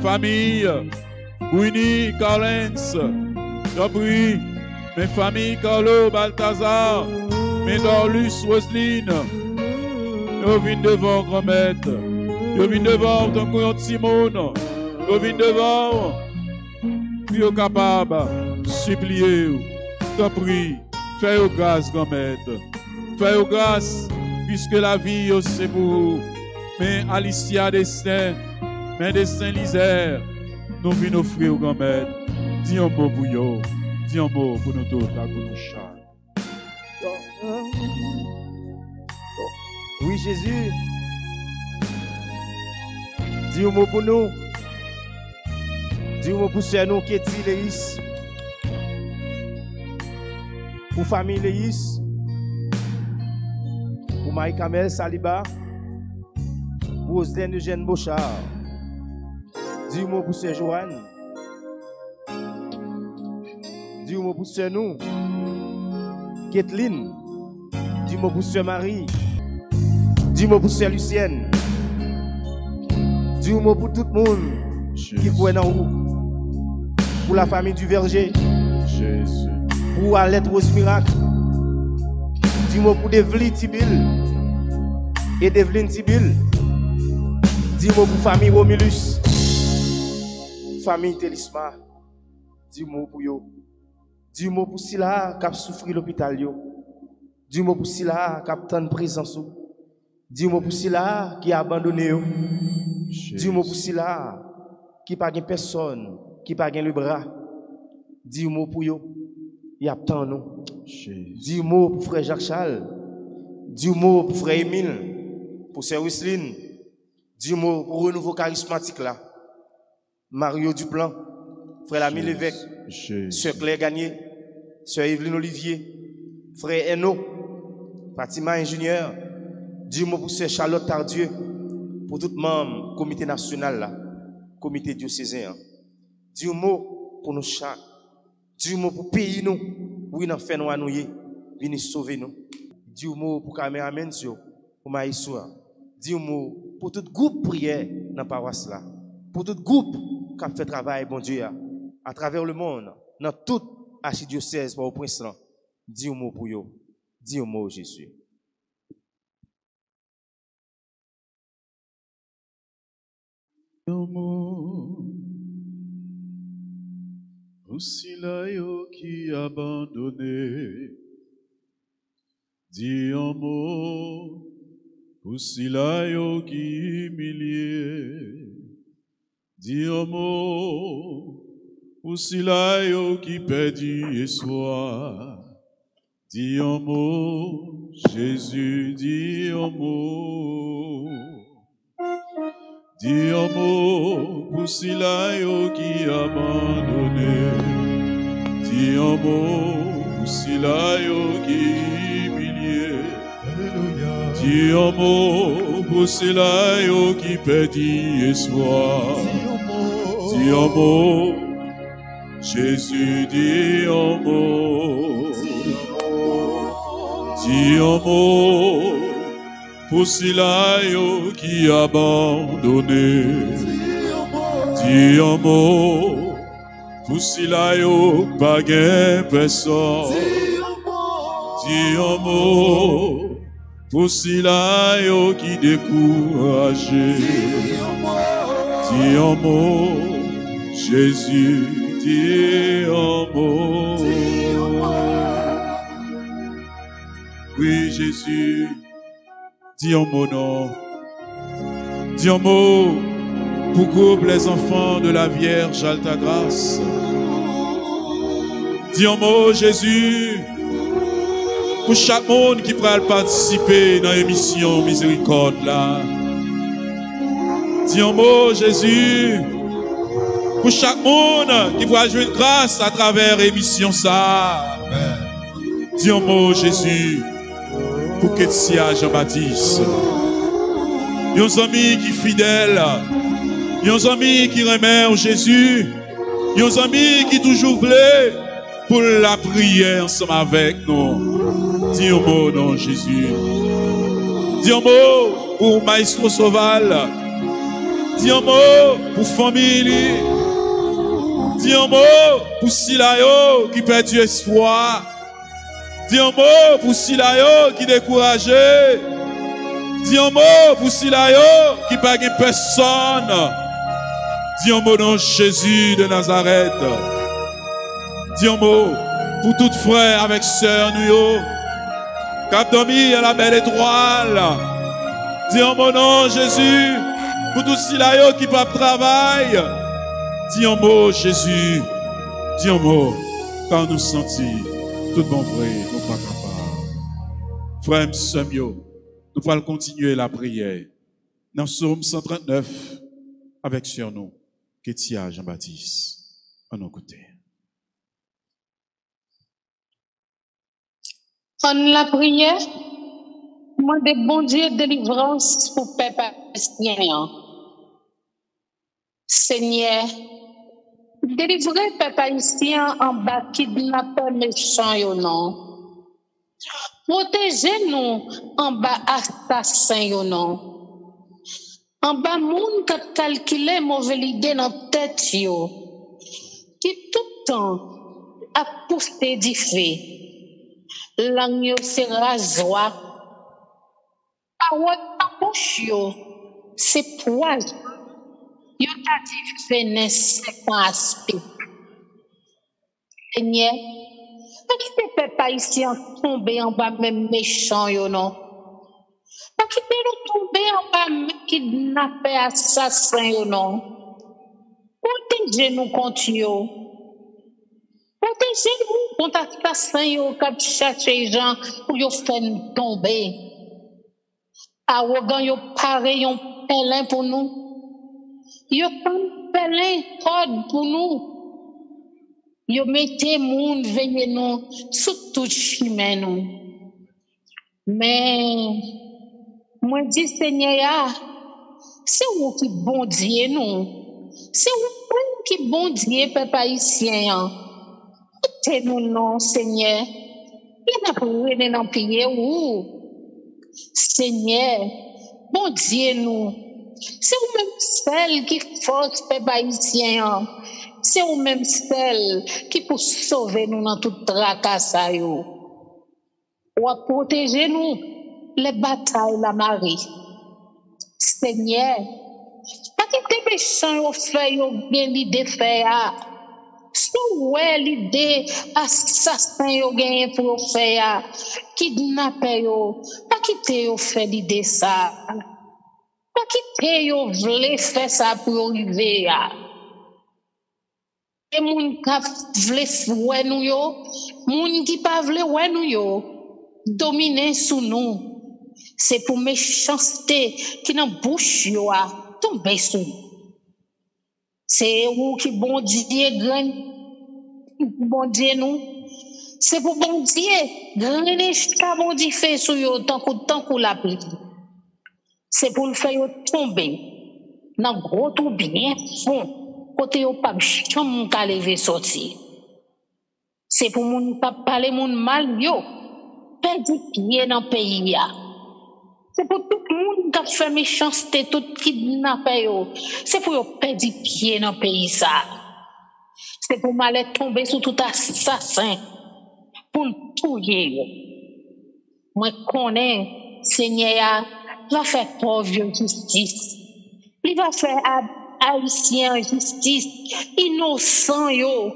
famille Winnie Collins, Dobry, mes familles Carlo Balthazar, mes Dorlus Roselyne, nous venons devant grand-maître, nous venons devant ton couillon Simone. Nous venons devant, puis nous sommes capables de supplier, t'en prie, fais-nous grâce, grand-mère. Fais-nous grâce, puisque la vie, c'est pour vous. Mais Alicia Destin, mais Destin Lisère, nous venons offrir, grand-mère. Dis un mot pour vous, dis un mot pour nous tous, là, pour nous chats. Oui, Jésus. Dis un mot pour nous. Dis-moi pour ceux nous qui est Léis, pour famille Léis, pour Maï Kamel Saliba, pour Osden Eugène Bochard. Dis-moi pour ceux Joanne. Dis-moi pour ceux nous, Kathleen. Dis-moi pour ceux Marie. Dis-moi pour ceux Lucienne. Dis-moi pour tout le monde qui croit dans vous. Pour la famille du Verger, Jésus. Pour Alette Rose Miracle, dis-moi pour Devely Tibil et Develyne Tibil, dis-moi pour famille Romulus, famille Télisma, dis-moi pour yo, dis-moi pour Silla qui a souffert l'hôpital yo, dis-moi pour Silla qui a tant présence, dis-moi pour Silla qui a abandonné yo, dis-moi pour Silla qui n'a pas de personne. Qui pas le bras, dis mot pour yo, y a tant nous. Dis mot pour frère Jacques Charles, dis mot pour frère Émile, pour sœur Wesseline, dis mot pour renouveau charismatique là. Mario Duplan, frère Lamy Lévesque, sœur Claire Gagné, sœur Evelyne Olivier, frère Eno, Fatima Ingénieur, dis mot pour sœur Charlotte Tardieu, pour tout membre comité national là, comité diocésain. Dis un mot pour nous chats. Dis un mot pour pays nous. Oui, nous faisons nous annouiller. Venez sauver nous. Dis un mot pour caméraman pour Maïsoua. Dis un mot pour tout groupe prière dans la paroisse là. Pour tout groupe qui a fait travail, bon Dieu, à travers le monde, dans toute archidiocèse pour au prince là. Dis un mot pour eux. Dis un mot Jésus. Aussi là qui abandonné, dis un mot. Aussi là qui humilié, dis un mot. Aussi là qui perdu espoir, dis un mot. Jésus, dis un mot. Dis un mot pour ceux-là qui abandonné. Dis un mot pour ceux-là qui humilié. Dis un mot pour ceux-là qui perdu espoir. Dis un mot, Jésus, dis un mot. Dis un mot. Pour ceux-là qui abandonné, dis un mot. Pour ceux-là qui pas gain personne, dis un mot. Pour ceux-là qui découragé, dis un mot. Jésus, dis un mot. Oui, Jésus. Dis un mot, non. Dis un mot pour groupe les enfants de la Vierge Alta Grâce. Dis un mot, Jésus, pour chaque monde qui pourra participer dans l'émission Miséricorde là. Dis un mot, Jésus, pour chaque monde qui pourra jouer grâce à travers l'émission ça. Dis un mot, Jésus, pour Ketsia Jean-Baptiste. Nos amis qui fidèles, nos amis qui remettent Jésus, nos amis qui toujours voulaient pour la prière ensemble avec nous. Dis un mot, non, Jésus. Dis un mot pour Maestro Sauval. Dis un mot pour famille. Dis un mot pour Silayo qui perd du espoir. Dis un mot pour Silayo qui est découragé. Dis un mot pour Silayo qui n'a pas personne. Dis un mot dans Jésus de Nazareth. Dis un mot pour tout frère avec sœur nous qui dormi à la belle étoile. Dis un mot dans Jésus pour tout Silayo qui pas travail. Dis un mot Jésus. Dis un mot car nous sentis tout bon vrai, nous pas capables. Frère Samuel, nous allons continuer la prière. Dans Psaume 139, avec sur nous, Ketsia Jean-Baptiste, à nos côtés. En la prière, demandez bon Dieu délivrance pour peuple haïtien. Seigneur, délivrez peuple haïtien en bas kidnappeurs méchants yo non. Protégez-nous en bas assassins yo non. En bas moun qui calcule mauvais idée dans tête yo. Qui tout temps a poussé du feu. Lang yo c'est rasoir. Parole en bouche yo c'est poison. Yo t'a dit finesse c'est un aspect. Seigneur, pas quitter peuple haïtien tomber en bas même méchant yo non. Pas quitter nous tomber en bas même kidnapper assassin yo non. Protégez-nous contre yo. Protégez-nous contre assassin yo qui cherche les gens pour yo faire tomber. Arrogant yo pareil yon pelin pour nous. Yo comme pelin code pour nous. Yo mettez moun veille nous sous tout chemin nous. Mais moi dis Seigneur, c'est où qui bon Dieu nous. C'est où qui bon Dieu peuple haïtien. Écoutez-nous non Seigneur. Il n'a pas rien dans pied ou. Seigneur, bon Dieu nous. C'est ou même celle qui force peuple haïtien. C'est ou même celle qui peut sauver nous dans toute tracassa yo. Ou à protéger nous les batailles la Marie. Seigneur, pas que des méchants yo fait yo bien l'idée faire. Sou ouais l'idée assassin yo gagne pour faire kidnapper yo. Pas quitter yo fait l'idée ça. Pas quitter yo vle faire ça pour arriver à. Et moun ka vle wè nou yo, moun ki pa vle wè nou yo, dominer sous nous. C'est pour méchanceté qui nan bouche yo a tomber sous nous. C'est où qui bon Dieu graine, bon Dieu nous. C'est pour bon Dieu graine jusqu'à bon Dieu fait sous yo tant que la pluie. C'est pour le faire yo tomber dans gros tout bien fond. Côté yo pas chambre ka lever sorti. C'est pour moun pas parler moun mal yo perdu pied dans pays ya. C'est pour tout moun qui fait méchanceté tout kidnapper yo. C'est pour yo perdu pied dans pays ça. C'est pour mal tomber sur tout assassin pour tuer yo. Moi connais Seigneur va faire pauvre justice. Il va faire haïtien justice innocent yo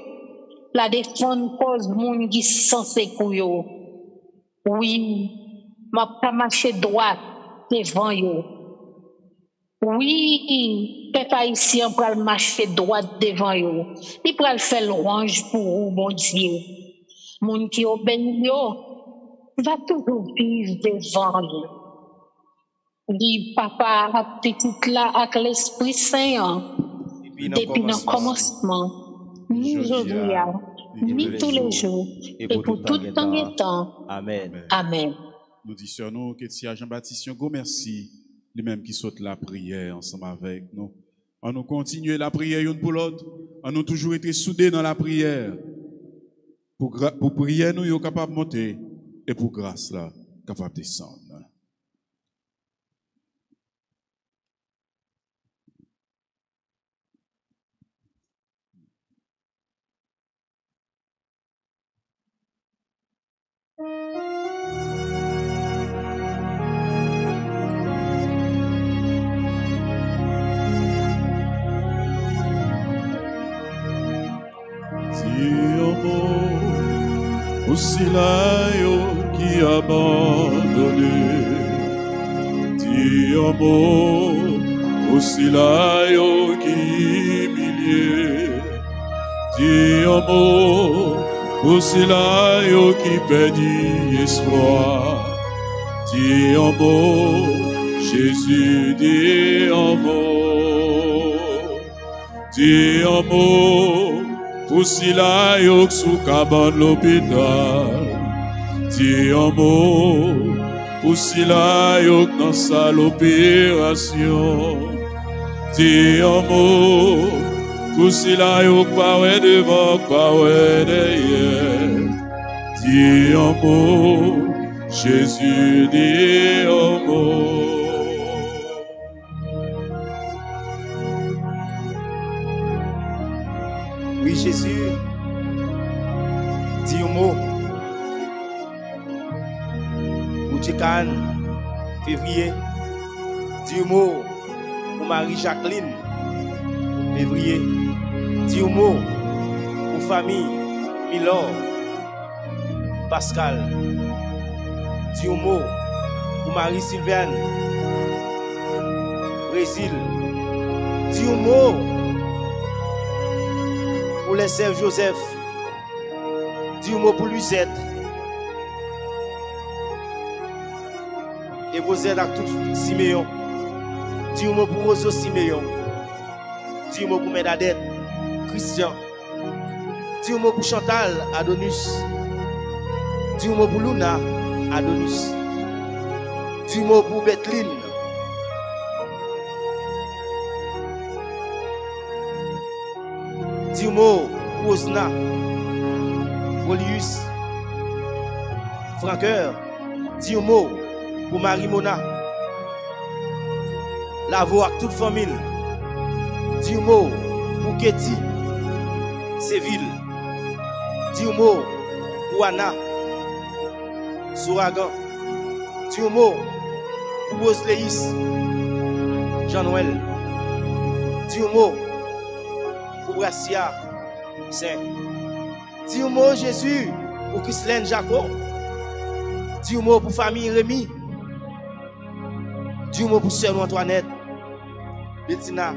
la défendre cause moun qui censé kou yo. Oui, m'a pas marché droit devant yo. Oui, peuple haïtien pral marcher droit devant yo. Il pral faire louange pour vous, mon Dieu. Moun qui obéit yo va toujours vivre devant lui. Dit papa, petite là avec l'Esprit Saint, depuis le commencement, ni aujourd'hui, ni tous les jours, et pour tout temps et temps. Amen. Amen. Nous disons nous que si Jean-Baptiste, go merci, lui-même qui saute la prière ensemble avec nous. On nous continuer la prière une pour l'autre. On nous toujours été soudés dans la prière. Pour prier, nous sommes capables de monter et pour grâce là, capables de descendre. Aussi là qui abandonné, dis un mot. Aussi là qui humilié, dis un mot. Aussi là qui perdit espoir, dis un mot. Jésus dis un mot, dis un mot. Pour si la yok sous cabane l'hôpital, dis un mot. Pour si la yok dans sa l'opération, dis un mot. Pour si la yok pas devant, pas derrière, dis un mot. Jésus dis un mot. Oui, Jésus, dis un mot. Pour Tchekan, février. Dis un mot pour Marie-Jacqueline, février. Dis un mot pour famille Milor, Pascal. Dis un mot pour Marie-Sylviane, Brésil. Dis un mot pour les sœurs Joseph. Dis un mot pour Lucette. Et vos aides à tout Siméon. Dis un mot pour Rosso Siméon. Dis un mot pour Médadette, Christian. Dis un mot pour Chantal, Adonis. Dis un mot pour Luna, Adonis. Dis un mot pour Bethline. Dis un mot pour Osna, Olius, Franqueur. Dis un mot pour Marie-Mona, Lavo à toute famille. Dis un mot pour Ketty, Séville. Dis un mot pour Anna, Souragan. Dis un mot pour Osléis, Jean-Noël. Dis un mot pour Gracia, Saint. Dis un mot Jésus pour Christelaine Jacob. Dis un mot pour famille Rémi. Dis un mot pour Sœur Antoinette, Bettina.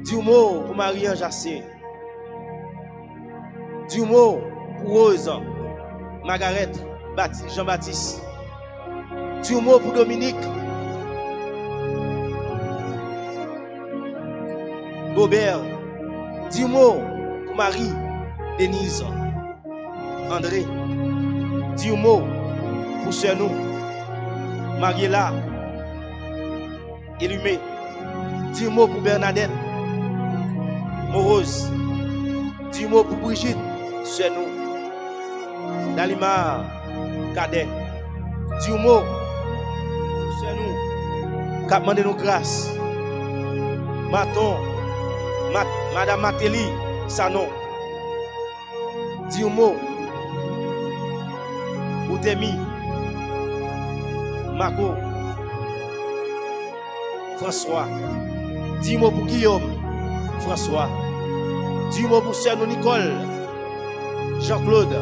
Dis un mot pour Marie-Ange Jassé. Dis un mot pour Rose, Margaret, Jean-Baptiste. Dis un mot pour Dominique, Gobert. Dis un mot pour Marie, Denise, André. Dis un mot pour Sœur nous, Mariela, Élumé. Dis un mot pour Bernadette, Morose. Dis un mot pour Brigitte, Sœur nous, Dalimar, Cadet. Dis un mot pour Sœur nous, qui a demandé nos grâces. Maton, Madame Matéli, Sanon. Dis un mot pour Demi, Marco, François. Dis un mot pour Guillaume, François. Dis un mot pour Sœur Nicole, Jean-Claude,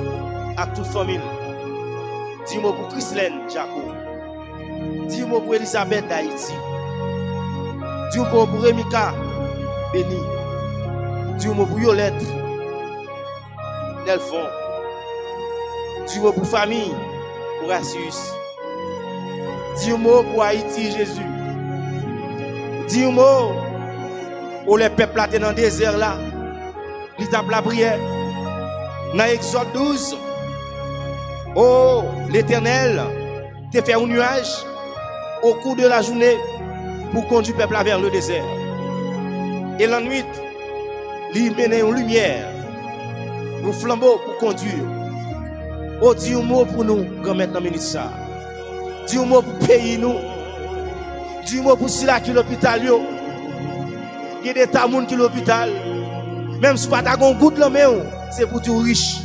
à toute famille. Dis un mot pour Christelaine, Jaco. Dis un mot pour Elisabeth d'Haïti. Dis un mot pour Remika, béni. Dis un mot pour Yolette, Delphon. Dis un mot pour famille, pour Assus. Dis un mot pour Haïti, Jésus. Dis un mot pour les peuples là dans le désert là. Ils tapent la prière. Dans Exode 12, oh, l'Éternel te fait un nuage au cours de la journée pour conduire le peuple vers le désert. Et la nuit, il mène une lumière, un flambeau pour conduire. Oh, dis un mot pour nous, grand-mère dans minute ça. Dis un mot pour payer nous. Dis un mot pour si là qui l'hôpital. Il y a des tas de gens qui l'hôpital. Même si tu n'as pas de goutte de main, c'est pour tout riche.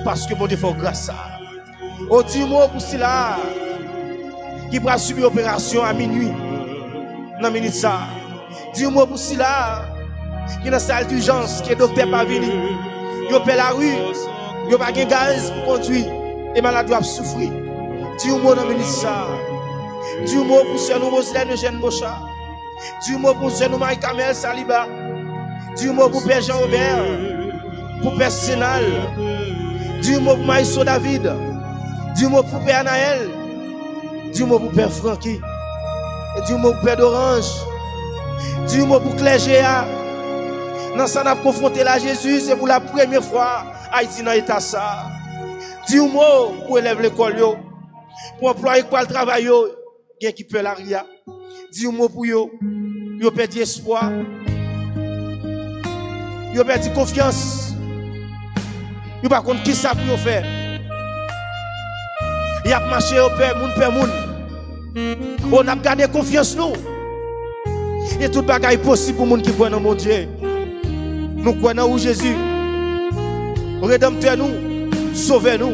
Parce que mon Dieu fait grâce à ça. Oh, dis un mot pour si là qui va subir l'opération à minuit. Dans minute ça. Dis un mot pour si là qui est dans la salle d'urgence, qui est docteur pas venu. Il fait la rue, il n'y a pas de gaz pour conduire. Et malade doivent souffrir. Dis un mot dans minute ça. Dis un mot pour ce nous Roselène Eugène Bocha. Dis un mot pour ce nous Marie-Camel Saliba. Dis un mot pour Père Jean-Robert. Pour Père Sénal. Dis un mot pour Maïso David. Dis un mot pour Père Naël. Dis un mot pour Père Francky. Dis un mot pour Père d'Orange. Dis un mot pour Claire Géa. Dans ça, on a confronté la Jésus, c'est pour la première fois Haïti dans l'état ça. Dis un mot pour élève l'école, pour employer quoi le travail, qui peut la ria. Dis un mot pour yo perdu espoir. Yo perdu confiance. Yo pas contre qui ça pour faire. Y a marché au père moun. On a gardé confiance nous. Et tout bagaille possible pour moun qui croit dans mon Dieu. Nous croyons en Jésus. Rédempteur nous, sauvez nous.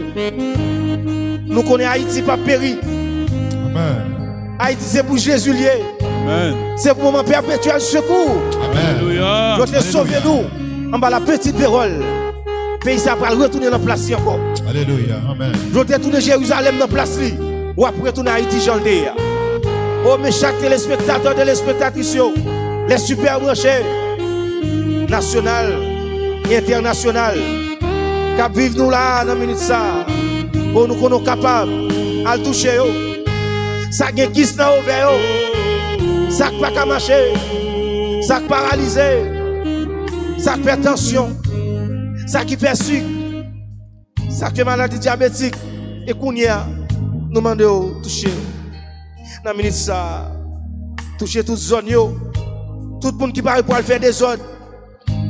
Nous connaissons Haïti pas péri. Amen. Haïti c'est pour Jésus lié. Amen. C'est pour moment perpétuel secours. Amen. Nous te sauver nous en bas la petite vérole. Pays ça va retourner dans la place encore. Alléluia. Amen. Je te retourner Jérusalem dans la place li. Ou après retourner Haïti Jaldé. Oh mais chaque téléspectateur, téléspectatrice, les super branchés national et international qui vivent nous là dans la minute ça. Oh nous sommes capables à toucher yo. Ça qui est dans ouvert yo. Ça qui pas marcher. Ça qui paralysé. Ça qui fait tension. Ça qui fait sucre. Ça qui fait maladie diabétique. Et qu'on y a, nous demandons toucher. Dans la minute ça, toucher toute zone yo. Tout le monde qui parle pour aller faire des ordres.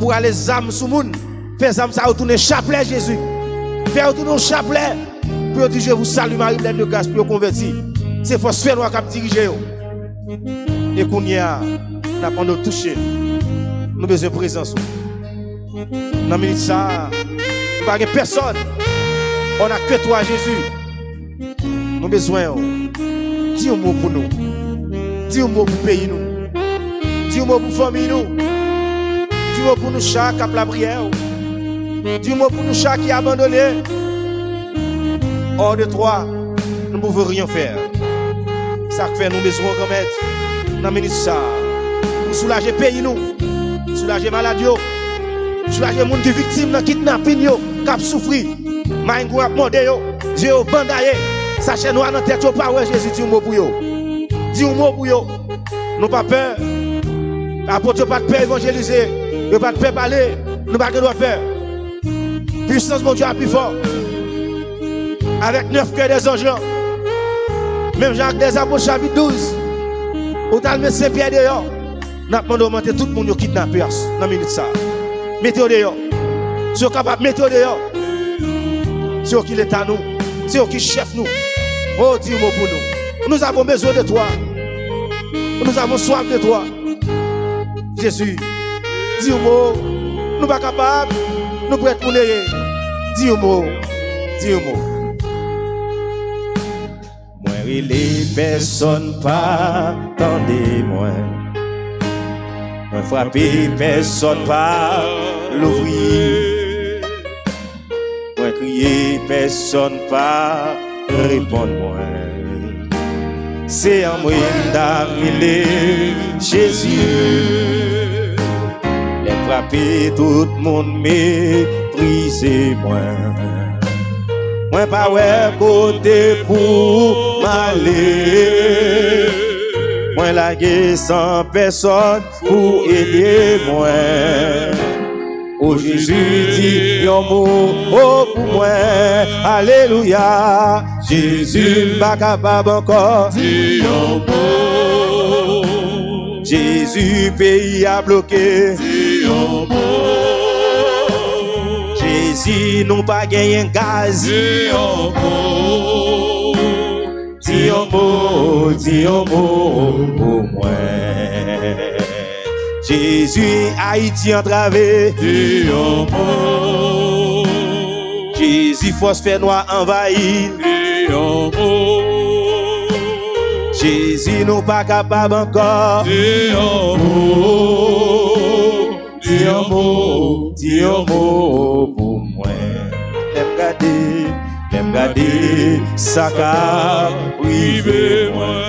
Pour aller les âmes sous le monde. Faire les âmes ça retourner chapelet Jésus. Faire retourner un chapelet. Pour dire je vous salue Marie pleine de grâce pour convertir. C'est force faire nous qui diriger. Et qu'on y a, nous avons de toucher. Nous avons besoin de présence. Dans la minute ça, nous n'avons pas personne. On n'a que toi Jésus. Nous avons besoin. Dis un mot pour nous. Dis un mot pour pays nous. Dis un mot pour famille nous. Dis un mot pour nous chats qui la prière. Dis un mot pour nous chats qui abandonnés. Hors de toi, nous ne pouvons rien faire. Ça fait nous besoin de remettre dans le ministère. Pour soulager le pays, nous. Soulager les malades, soulager les gens qui sont victimes de kidnapping, qui ont souffert. Maïngou a demandé, Dieu a bandaye. Sachez nous à notre tête, pas ouais Jésus, dis un mot pour eux. Dis un mot pour eux. Nous pas peur. Apôtre, pas de peur évangéliser. Nous pas de peur parler. Nous pas de droit faire. Puissance, mon Dieu, a plus fort. Avec 9 cœurs des anges. Même Jacques des Apôtres, chapitre 12. Où t'as le Saint-Pierre dehors. Nous avons demandé tout le monde qui kidnappé dans la minute ça. Mettez-vous dehors. Si vous êtes capable, mettez-vous dehors. C'est eux qui est à nous. C'est eux qui chef nous. Oh, dis un mot pour nous. Nous avons besoin de toi. Nous avons soif de toi. Jésus, dis un mot. Nous ne sommes pas capables. Nous pouvons être pour les. Dis un mot. Dis un mot. Moi, les personnes pas attendez-moi. Moi, frapper personne pas l'ouvrir. Moi, crier personne pas répondre moi. C'est un moyen d'appeler Jésus. Les frappés, tout le monde méprisé moi. Moi pas ouais côté pour m'aller. Moi lagué sans personne pour aider moi. Oh Jésus dit yon mot oh pour moi. Alléluia. Jésus pas capable encore dit yon mot. Jésus pays a bloqué dit yon mot. Jésus nous pas gagné gaz dit yon mot. Dis un mot pour moi. Jésus, Haïti entravé. Dis un mot. Jésus, phosphère noir envahi. Dis un mot. Jésus, nous pas capable encore. Dis un mot. Dis un mot. Dis un mot pour moi. J'aime garder ça qu'a privé moi.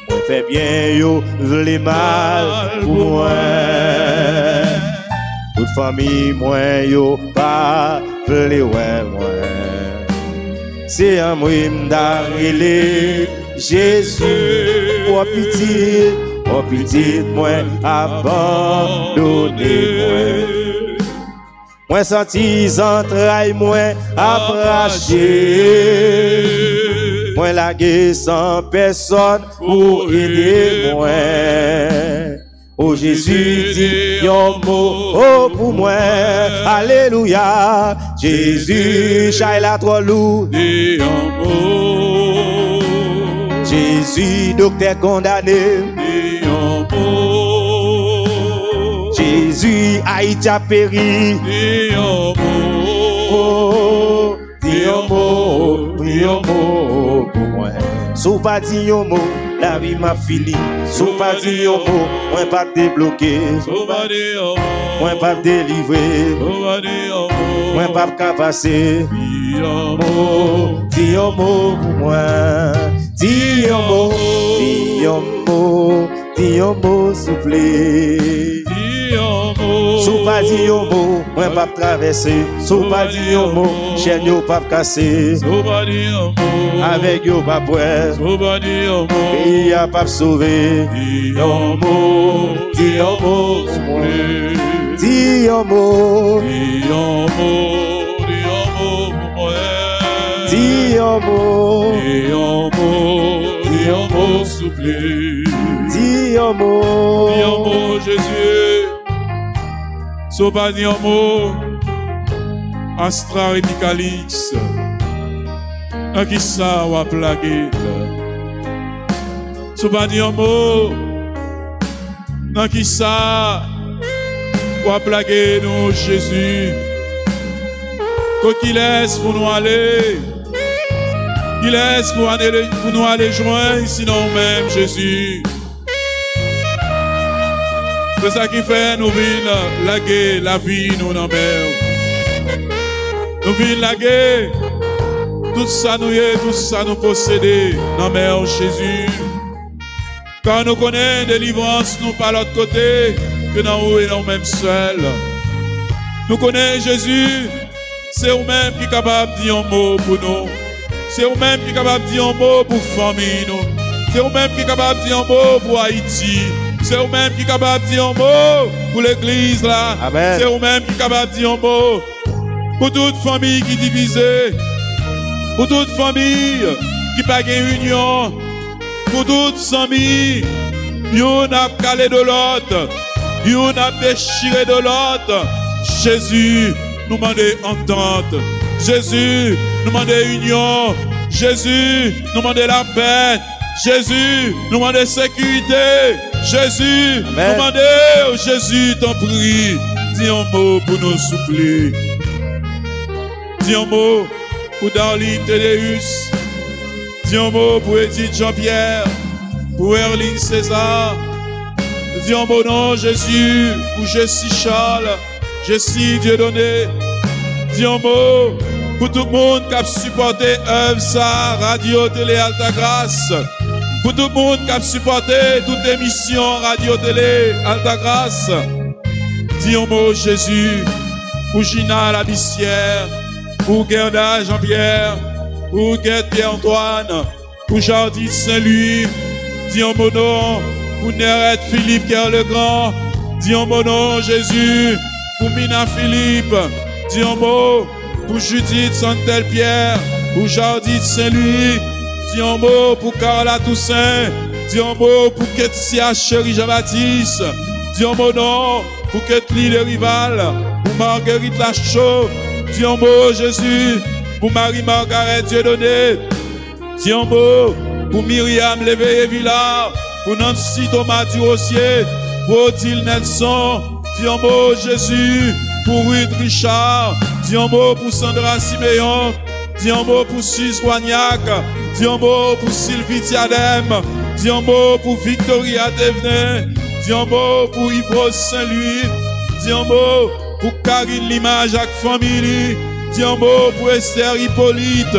Moi fais bien yo, v'le mal pour moi. Toute famille moi yo pas v'le ouais moi. C'est un moi m'darrelé Jésus. Oh petit moi abandonné moi. Moi senti entrailles moi approcher. Moi lagué sans personne pour aider moi. Oh Jésus dit yon mot oh pour moi. Alléluia. Jésus chaille la trop lourd dit yon mot. Jésus docteur condamné dit yon mot. Jésus Haïti a péri. Dis un mot. Dis un mot. Dis un mot pour moi. Sous pas dit un mot, la vie m'a fini. Sous pas dit un mot, moi pas débloqué. Sous pas dit un mot, moi pas délivré. Sous pas dit un mot, moi pas qu'à passer. Dis un mot. Dis un mot pour moi. Dis un mot. Dis un mot. Dis un mot soufflé. Sous pas dit un mot, moi pas traverser. Sous pas dit un mot, chaîne yo pas casser. Sous pas dit un mot, avec yo pas boire. Sous pas dit un mot, pays a pas sauver. Dis un mot, dis un mot, dis un mot, dis un mot, dis un mot pour moi. Dis un mot, dis un mot, dis un mot soufflé. Dis un mot, Jésus. So pas dire un mot, Astra Radicalix, un qui ça ou a plagué. So pas dire un mot, un qui ça ou a plagué nous Jésus. Quand il laisse pour nous aller, il laisse pour nous aller joindre, sinon même Jésus. C'est ça qui fait nous venir laguer la vie nous dans mer. Nous venons laguer tout ça nous est, tout ça nous posséder dans mer Jésus. Car nous connaissons délivrance nous par l'autre côté que dans nous et nous même seuls. Nous connaissons Jésus, c'est vous-même qui est capable de dire un mot pour nous. C'est vous-même qui est capable de dire un mot pour famille nous. C'est vous-même qui est capable de dire un mot pour Haïti. C'est vous-même qui est capable de dire un mot pour l'église là. C'est vous-même qui est capable de dire un mot pour toute famille qui est divisée. Pour toute famille qui n'a pas de union. Pour toute famille, y'en a calé de l'autre. Y'en a déchiré de l'autre. Jésus nous demande entente. Jésus nous demande union. Jésus nous demande la paix. Jésus nous demande sécurité. Jésus nous demande, oh Jésus t'en prie, dis un mot pour nous souffler. Dis un mot pour Darlene Téléus. Dis un mot pour Edith Jean-Pierre, pour Erline César. Dis un mot non Jésus pour Jessie Charles, Jessie Dieudonné. Dis un mot pour tout le monde qui a supporté œuvre ça, Radio Télé Alta Grâce. Pour tout le monde qui a supporté toute émission radio-télé, Alta Grâce. Dis un mot Jésus, pour Gina la Bissière, pour Gerda Jean-Pierre, pour Guette Pierre-Antoine, pour Jardy Saint-Louis. Dis un mot nom, pour Nérette Philippe le Grand. Dis un mot nom Jésus, pour Mina Philippe. Dis un mot pour Judith Santel Pierre, pour Jardy Saint-Louis. Dis un mot pour Carla Toussaint. Dis un mot pour Ketsia Chéri Jean-Baptiste. Dis un mot non pour Ketli le Rival. Pour Marguerite Lachaud. Dis un mot Jésus pour Marie-Margaret Dieudonné. Dis un mot pour Myriam Léveillé Villard. Pour Nancy Thomas Durossier. Pour Odile Nelson. Dis un mot Jésus pour Ruth Richard. Dis un mot pour Sandra Siméon. Dis un mot pour Suze Wagnac. Dis un mot pour Sylvie Diadem. Dis un mot pour Victoria Devenet. Dis un mot pour Yves Saint-Louis. Dis un mot pour Karine Lima Jacques Famille. Dis un mot pour Esther Hippolyte.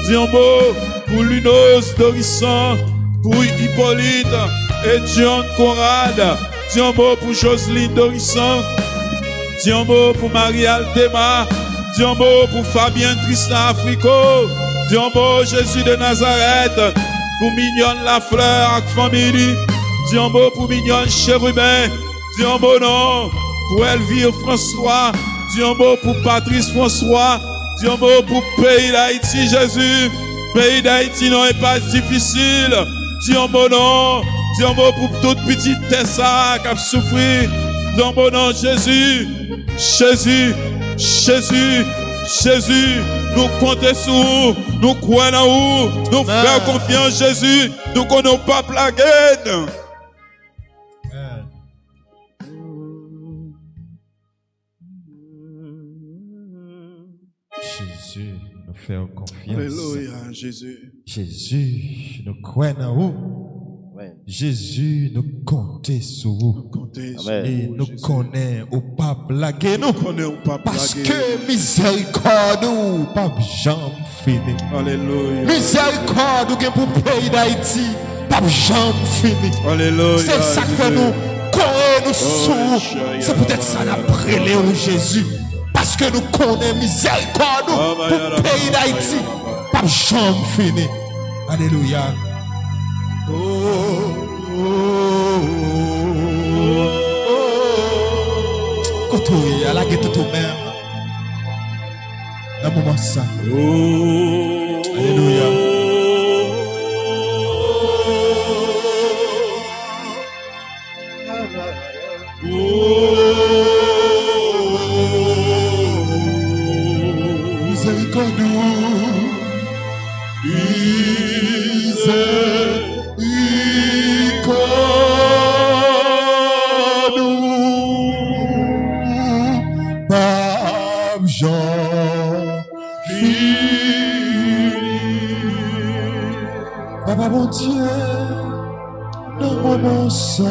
Dis un mot pour Lunos Dorisson. Pour Hippolyte et John Conrad. Dis un mot pour Jocelyne Dorisson. Dis un mot pour Marie Altema. Dis un mot pour Fabien Tristan Africo. Dis un mot Jésus de Nazareth. Pour Mignonne Lafleur avec famille. Dis un mot pour Mignonne Chérubin. Dis un mot non pour Elvire François. Dis un mot pour Patrice François. Dis un mot pour Pays d'Haïti Jésus. Pays d'Haïti non est pas difficile. Dis un mot non. Dis un mot pour toute petite Tessa qui a souffert. Dis un mot non Jésus. Jésus. Jésus. Jésus. Nous comptons sur vous. Nous croyons en vous. Nous faisons confiance Jésus. Nous ne connaissons pas la guerre. Jésus, nous faisons confiance. Alléluia, Jésus. Jésus, nous croyons en vous. Jésus, nous comptons sur vous. Et nous connaissons au pape blaguer nous. Parce que miséricorde ou pape jamais fini. Alléluia. Miséricorde ou pour le pays d'Haïti, pape jamais fini. Alléluia. C'est ça que nous connaissons nous sous. C'est peut-être ça l'après Léon Jésus. Parce que nous connaissons miséricorde pour le pays d'Haïti, pape jamais fini. Alléluia. Quand on est à la guette tout même, dans le moment ça. Alléluia. Miséricorde. Papa mon Dieu, dans mon moment ça,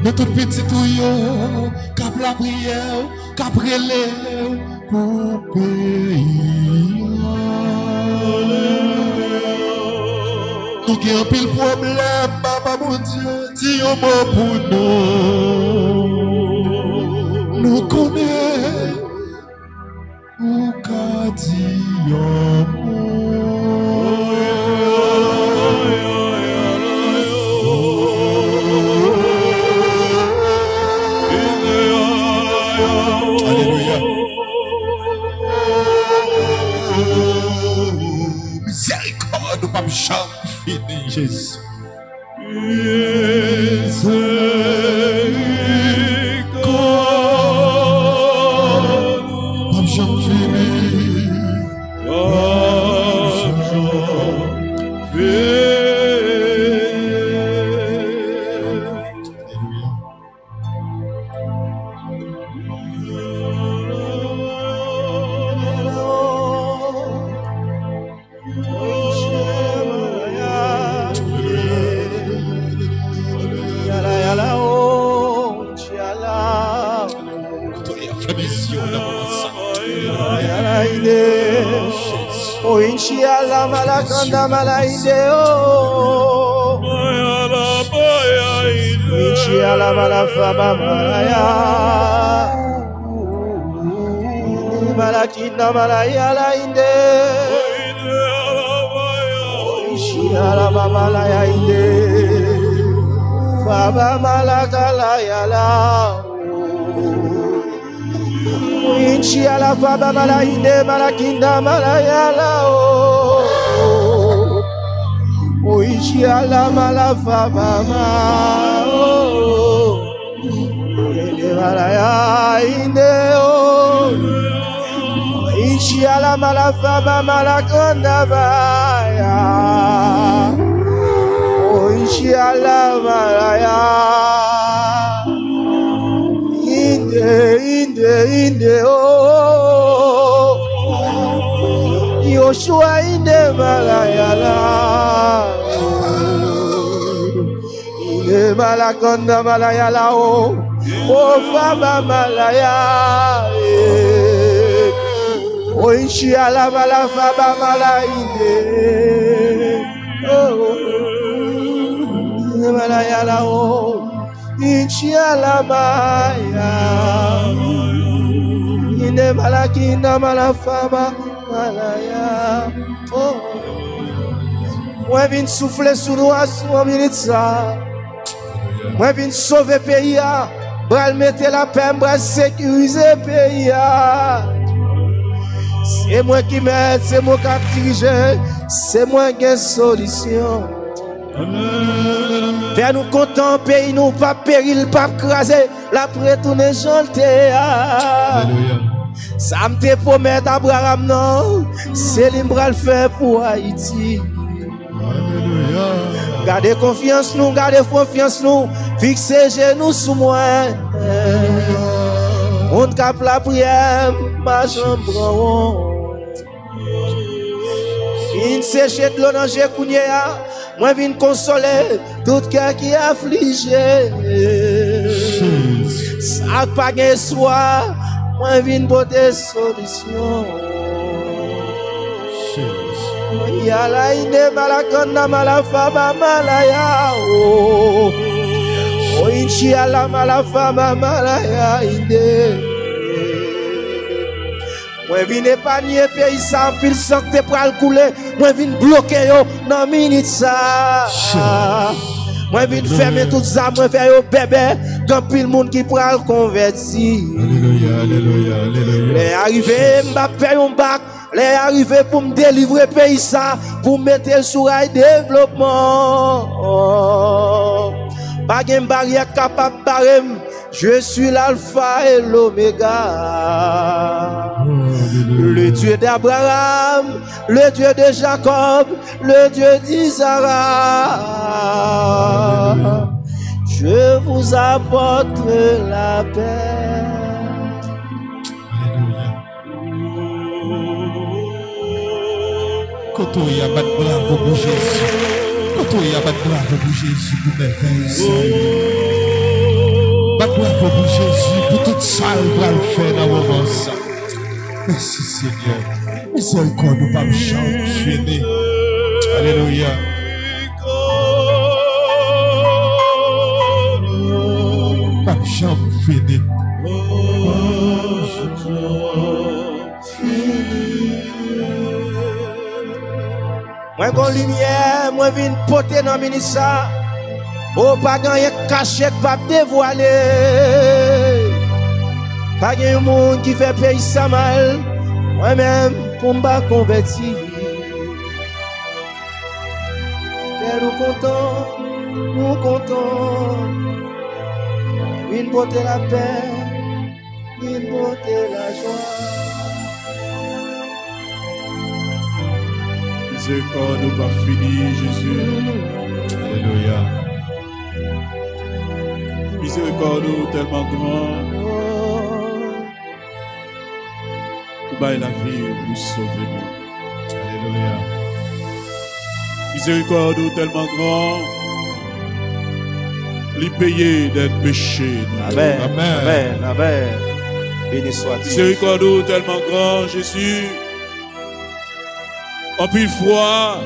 de tout petit tuyau, cap la prière, cap relève pour pays. Nous qui avons pile problème, papa mon Dieu, dis un mot pour nous. Nous connaissons ou qu'a dit un Alléluia. Miséricorde, nous pas jamais fini, Jésus. Miséricorde, pas jamais fini. ala malakanda malaideo. Inchi ala malafaba malaya. Malakinda malaya la inde. Inchi ala malaya inde. Faba malakala yala. Inchi ala faba malaide malakinda malayala o inchi ala malafaba ma o inde malaya inde o inchi ala malafaba malakonda baya o inchi ala malaya inde oh Yoshua inde malayala inde malakonda malayala oh fama malaya oh inshallah malafaba malaide oh malayala oh inshallah maya inde malakinda malafaba malaya oh moi vinn souffler sous nous à 1 minute ça moi vinn sauver pays bral mettre la paix bral sécuriser pays c'est moi qui mets c'est moi qui dirige c'est moi qui ai solution. Faire nous content, pays nous pas péril, pas craser, la retourner chanter. Ça me te promet Abraham non, c'est l'imbral fait pour Haïti. Gardez confiance nous, fixez genoux sous moi. On cap la prière, ma chambre. Il sèche de l'eau dans j'ai cougné. Moi viens consoler tout cœur qui est affligé. Ça pas gain soir. Moi viens porter solution. Yala inde malakanda malafaba malaya oh. Oh inshallah malafaba malaya inde. Moi viens épargner pays sans pile sang te pral couler. Moi viens bloquer yo dans minute ça. Moi viens fermer tout ça, moi faire yo bébé, quand pile monde qui pral converti. Alléluia, alléluia, alléluia. Les arrivé m'a faire un bac, les arrivé pour me délivrer pays ça, pour mettre sur rail développement. Pas de barrière capable de barrer. Je suis l'alpha et l'oméga. Le Dieu d'Abraham, le Dieu de Jacob, le Dieu d'Isaac. Je vous apporte la paix. Quand on y a battu bravo pour Jésus, quand on y a battu bravo pour Jésus pour merveille. Bravo pour Jésus, pour toute ça, il va le faire dans le moment ça. Merci Seigneur. Miséricorde, nous pas me chanter. Alléluia. Pas me chanter. Moi, quand lumière, moi, viens porter dans le ministère. Oh, pas gagner caché, pas dévoiler. Pas gagner un monde qui fait payer ça mal. Moi-même, pour me convertir. Nous comptons. Une porter la paix, une porter la joie. Miséricorde nous va finir, Jésus. Alléluia. Miséricorde nous tellement grand. Pour bailler la vie, nous sauver nous. Alléluia. Miséricorde nous tellement grand. Lui payer d'être péché. Amen. Amen. Amen. Amen. Béni soit-il. Miséricorde nous tellement grand, Jésus. En pile fois,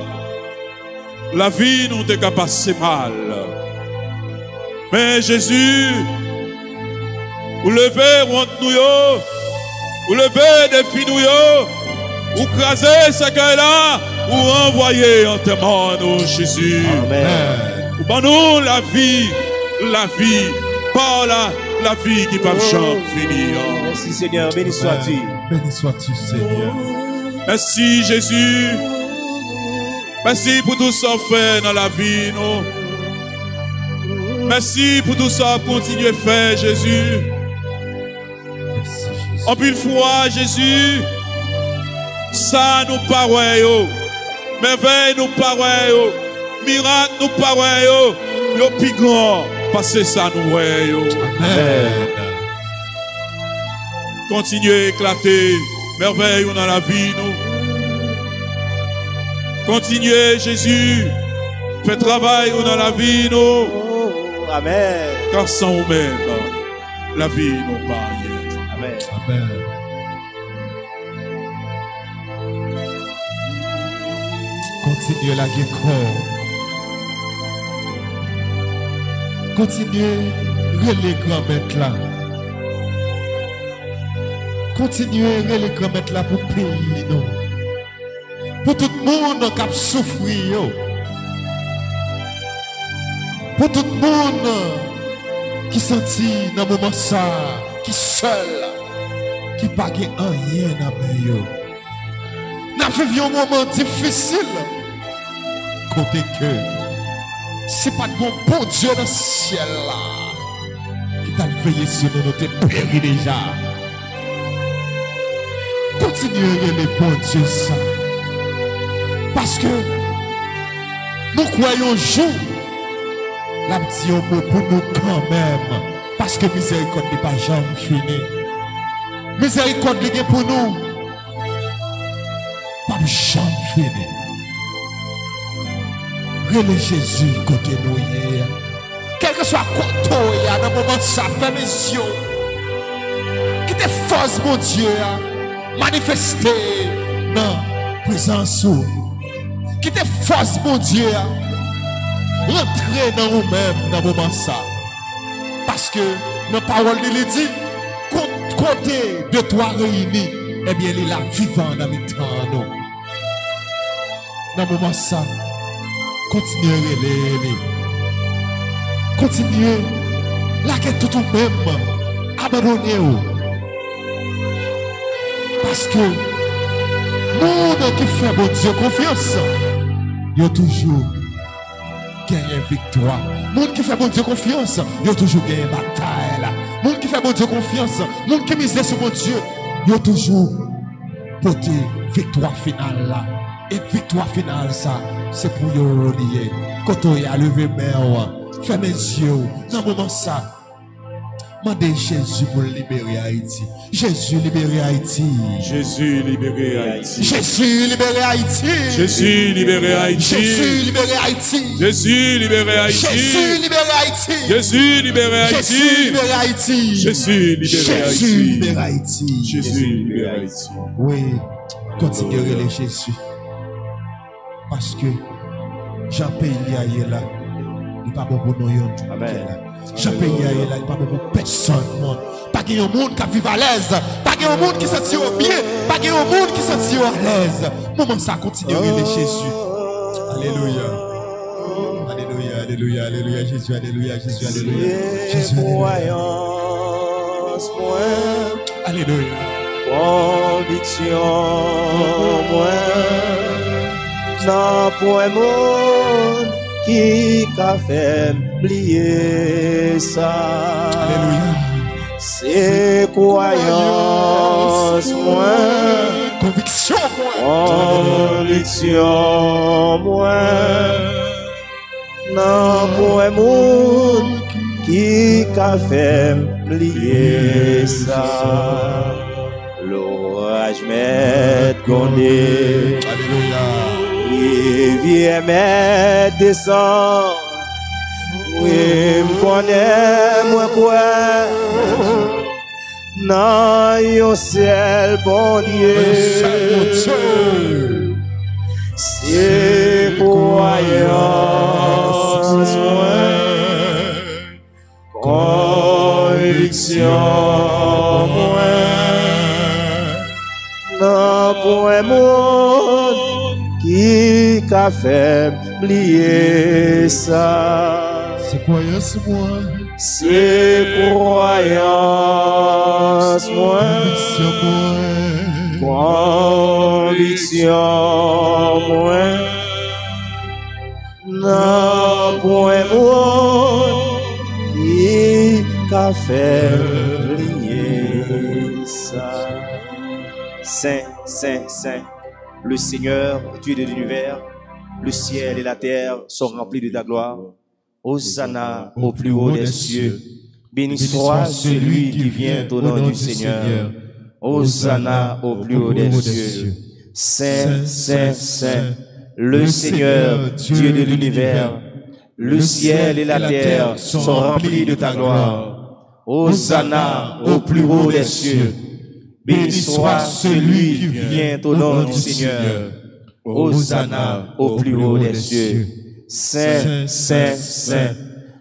la vie nous t'a passé mal. Mais Jésus, vous levez contre nous, vous levez défi nous, vous crasez ce qu'elle là, vous envoyez en témoin nous, Jésus. Amen. Vous donnez la vie, par la vie qui peut jamais finir. Merci Seigneur, béni sois-tu. Béni sois-tu, Seigneur. Merci Jésus. Merci pour tout ça fait dans la vie, nous. Merci pour tout ça continuer à faire, Jésus. Merci, Jésus. En pile fois, Jésus, ça nous paraît, merveille nous paraît, miracle nous paraît, yo plus grand, parce que ça nous voit. Amen. Continuez à éclater, merveille dans la vie, nous. Continuez, Jésus, faites travail dans la vie, nous. Amen. Car sans vous-même, la vie n'a pas rien. Amen. Amen. Continuez la guérison. Continuez les grand-mères là. Continuez les grand-mères là pour payer nous. Pour tout le monde qui a souffert. Pour tout le monde qui sentit dans le moment ça, qui seul, qui n'a pas rien dans le nous avons vécu un moment difficile. Côté que, c'est pas de bon Dieu dans le ciel là, qui t'a veillé sur nous, nous péri déjà. Continuez les bons Dieu ça. Parce que nous croyons jour. La petite mot pour nous quand même. Parce que miséricorde n'est pas jamais fini. Miséricorde est pour nous. Pas jamais fini. Relais Jésus côté nous hier. Quel que soit côté dans le moment ça fait mes yeux. Qui te force mon Dieu. Manifester dans la présence. Qui te force mon Dieu. Rentrez dans vous-même dans le moment ça. Parce que nos paroles nous dit, côté de toi réunis, eh bien, il est là vivant dans le temps. Dans le moment ça, continuez à les. Continuez. Là que tout même abandonnez-vous. Parce que monde qui fait bon Dieu confiance, il y a toujours gagner victoire. Monde qui fait bon Dieu confiance, il a toujours gagné bataille. Monde qui fait bon Dieu confiance, monde qui mise sur mon Dieu, il a toujours porté victoire finale là. Et victoire finale ça, c'est pour yo lier. Quand on a levé main, ferme mes yeux, dans le moment ça. Mandez Jésus pour libérer Haïti. Jésus libérer Haïti. Jésus libérer Haïti. Jésus libérer Haïti. Jésus libérer Haïti. Jésus libérer Haïti. Jésus libérer Haïti. Jésus libérer Haïti. Jésus libérer Haïti. Jésus libérer Haïti. Jésus libérer Haïti. Jésus libérer Haïti. Jésus libérer Haïti. Oui, continuez les Jésus. Parce que Jean-Pays là, il n'est pas bon pour nous. Amen. Jean-Pays là, il n'est pas bon pour personne. Pas qu'il y ait un monde qui vive à l'aise. Pas qu'il y ait un monde qui se tire bien. Pas qu'il y ait un monde qui se tire à l'aise. Moment ça continue les Jésus. Alléluia. Alléluia, alléluia, alléluia, Jésus, alléluia, Jésus, alléluia. Jésus, alléluia. Alléluia. Conviction, moi, sans point monde qui a fait oublier ça. Alléluia. C'est croyance, moi, conviction, moi, non point monde qui a fait oublier ça. L'orage m'est condé. Alléluia. Rivière m'est descend. Oui, m'connais, moi quoi. Non, yo ciel, bon Dieu. c'est croyance moi, conviction moi, non point monde qui qu'a fait oublier ça. C'est croyance moi, c'est croyance moi, conviction moi, non point monde qui qu'a fait oublier ça. Saint, Saint, Saint, le Seigneur, Dieu de l'univers, le ciel et la terre sont remplis de ta gloire. Hosanna au plus haut des cieux. Béni soit celui qui vient au nom du Seigneur. Hosanna au plus haut des cieux. Saint, Saint, Saint, le Seigneur, Dieu de l'univers, le ciel et la terre sont remplis de ta gloire. Hosanna au plus haut des cieux. Béni soit celui qui vient au nom du Seigneur. Hosanna au plus haut des cieux. Saint, Saint, Saint,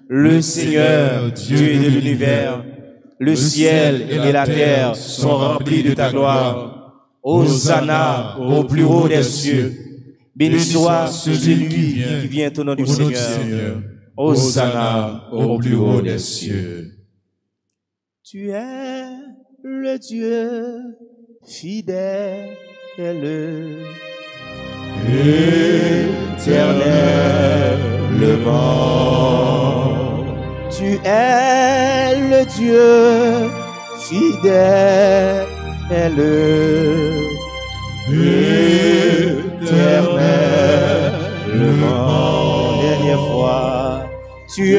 le Seigneur, Dieu de l'univers, le ciel et la terre sont remplis de ta gloire. Hosanna au plus haut des cieux. Béni soit celui qui vient au nom du Seigneur. Hosanna au plus haut des cieux. Tu es le Dieu fidèle et éternellement. Tu es le Dieu fidèle et éternellement. Dernière fois, tu es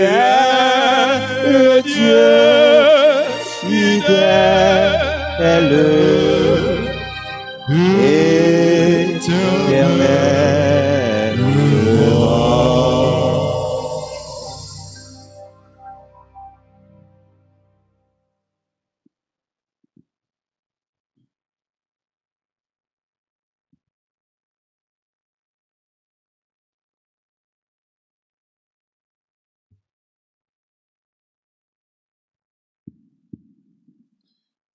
le Dieu fidèle et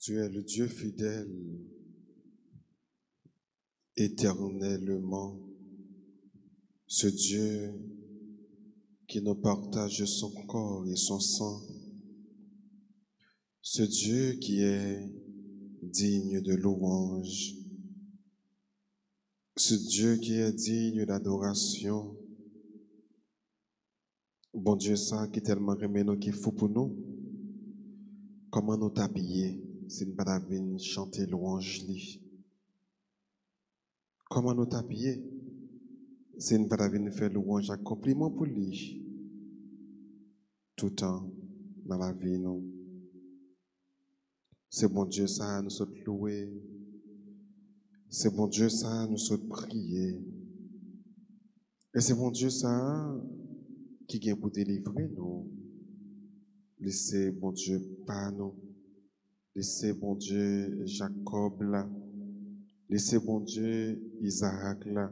Tu es le Dieu fidèle, éternellement, ce Dieu qui nous partage son corps et son sang, ce Dieu qui est digne de louange, ce Dieu qui est digne d'adoration. Bon Dieu, ça qui est tellement remet nous, qui est fou pour nous. Comment nous t'habiller, si nous pas chanter louange li. Comment nous t'habiller, si nous pas faire louange accomplissement pour lui. Tout le temps dans la vie, nous. C'est bon Dieu, ça nous sommes loués. C'est bon Dieu, ça nous sommes priés. Et c'est bon Dieu, ça qui vient pour délivrer nous. Laissez bon Dieu par nous. Laissez bon Dieu Jacob là. Laissez bon Dieu Isaac là.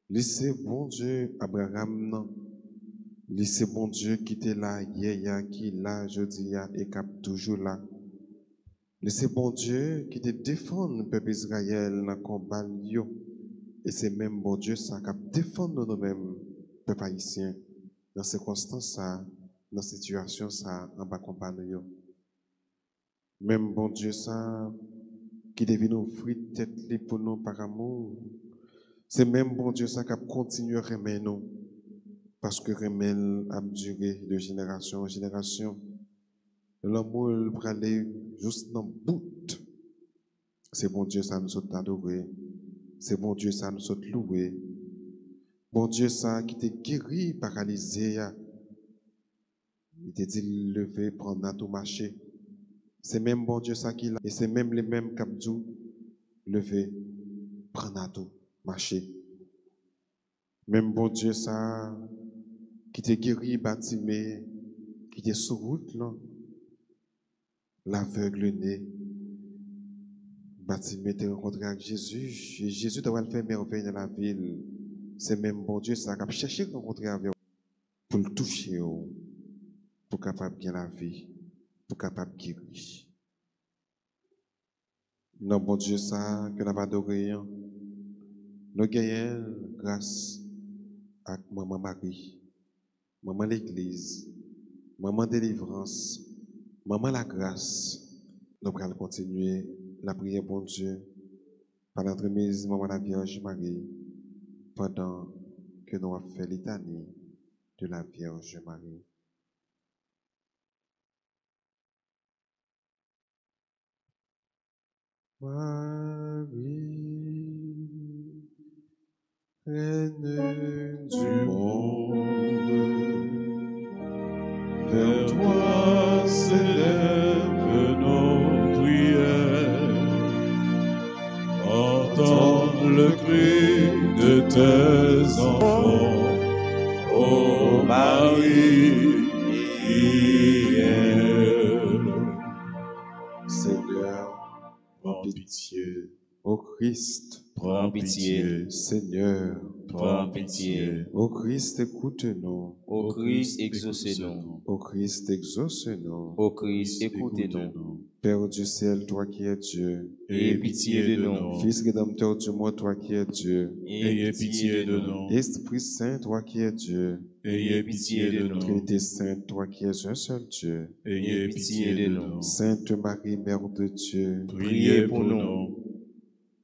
Laissez bon Dieu Abraham là. Laissez bon Dieu qui était là hier, qui là jeudi et qui est toujours là. Laissez bon Dieu qui te défend le peuple Israël dans le combat. Et c'est même bon Dieu ça qui défend nous-mêmes, peuple haïtien, dans ces circonstances, dans ces situations, ça, en bas compagnie. Même bon Dieu ça qui devait nous offrir tête pour nous par amour. C'est même bon Dieu ça qui continue à remettre nous. Parce que remel a duré de génération en génération. L'amour pour aller juste dans le bout. C'est bon Dieu ça nous sommes adorés. C'est bon Dieu ça nous sommes loués. Bon Dieu ça qui t'est guéri, paralysé. Il t'a dit lever, prendre à tout marché. C'est même bon Dieu ça qui l'a. Et c'est même les mêmes qui ont lever, prendre à tout marché. Même bon Dieu ça qui t'a guéri, bâtimé, qui t'est sur route là. L'aveugle né, bâtimé, t'es rencontré avec Jésus. Et Jésus doit le faire merveille dans la ville. c'est même bon Dieu ça qui a cherché à rencontrer avec vous pour le toucher, pour capable de gagner la vie, pour capable de guérir. Non, bon Dieu ça que nous avons adoré, nous gagnons grâce à Maman Marie, Maman l'Église, Maman délivrance, Maman la grâce. Nous allons continuer la prière, bon Dieu, par l'entremise Maman la Vierge Marie, pendant que nous avons fait litanie de la Vierge Marie. Marie, Reine du monde, vers toi s'élèvent nos prières. Entends le cri de tes enfants, ô Marie. Seigneur, prends pitié. Ô Christ, prends pitié. Seigneur, prends pitié. Ô Christ, écoute-nous. Ô Christ, exaucez-nous. Ô Christ, exauce-nous. Ô Christ, écoutez-nous. Père du ciel, toi qui es Dieu, ayez pitié de nous. Fils rédempteur du monde, toi qui es Dieu, ayez pitié de nous. Esprit Saint, toi qui es Dieu, ayez pitié de nous. Trinité Sainte, toi qui es un seul Dieu, ayez pitié de nous. Sainte Marie, Mère de Dieu, priez pour nous.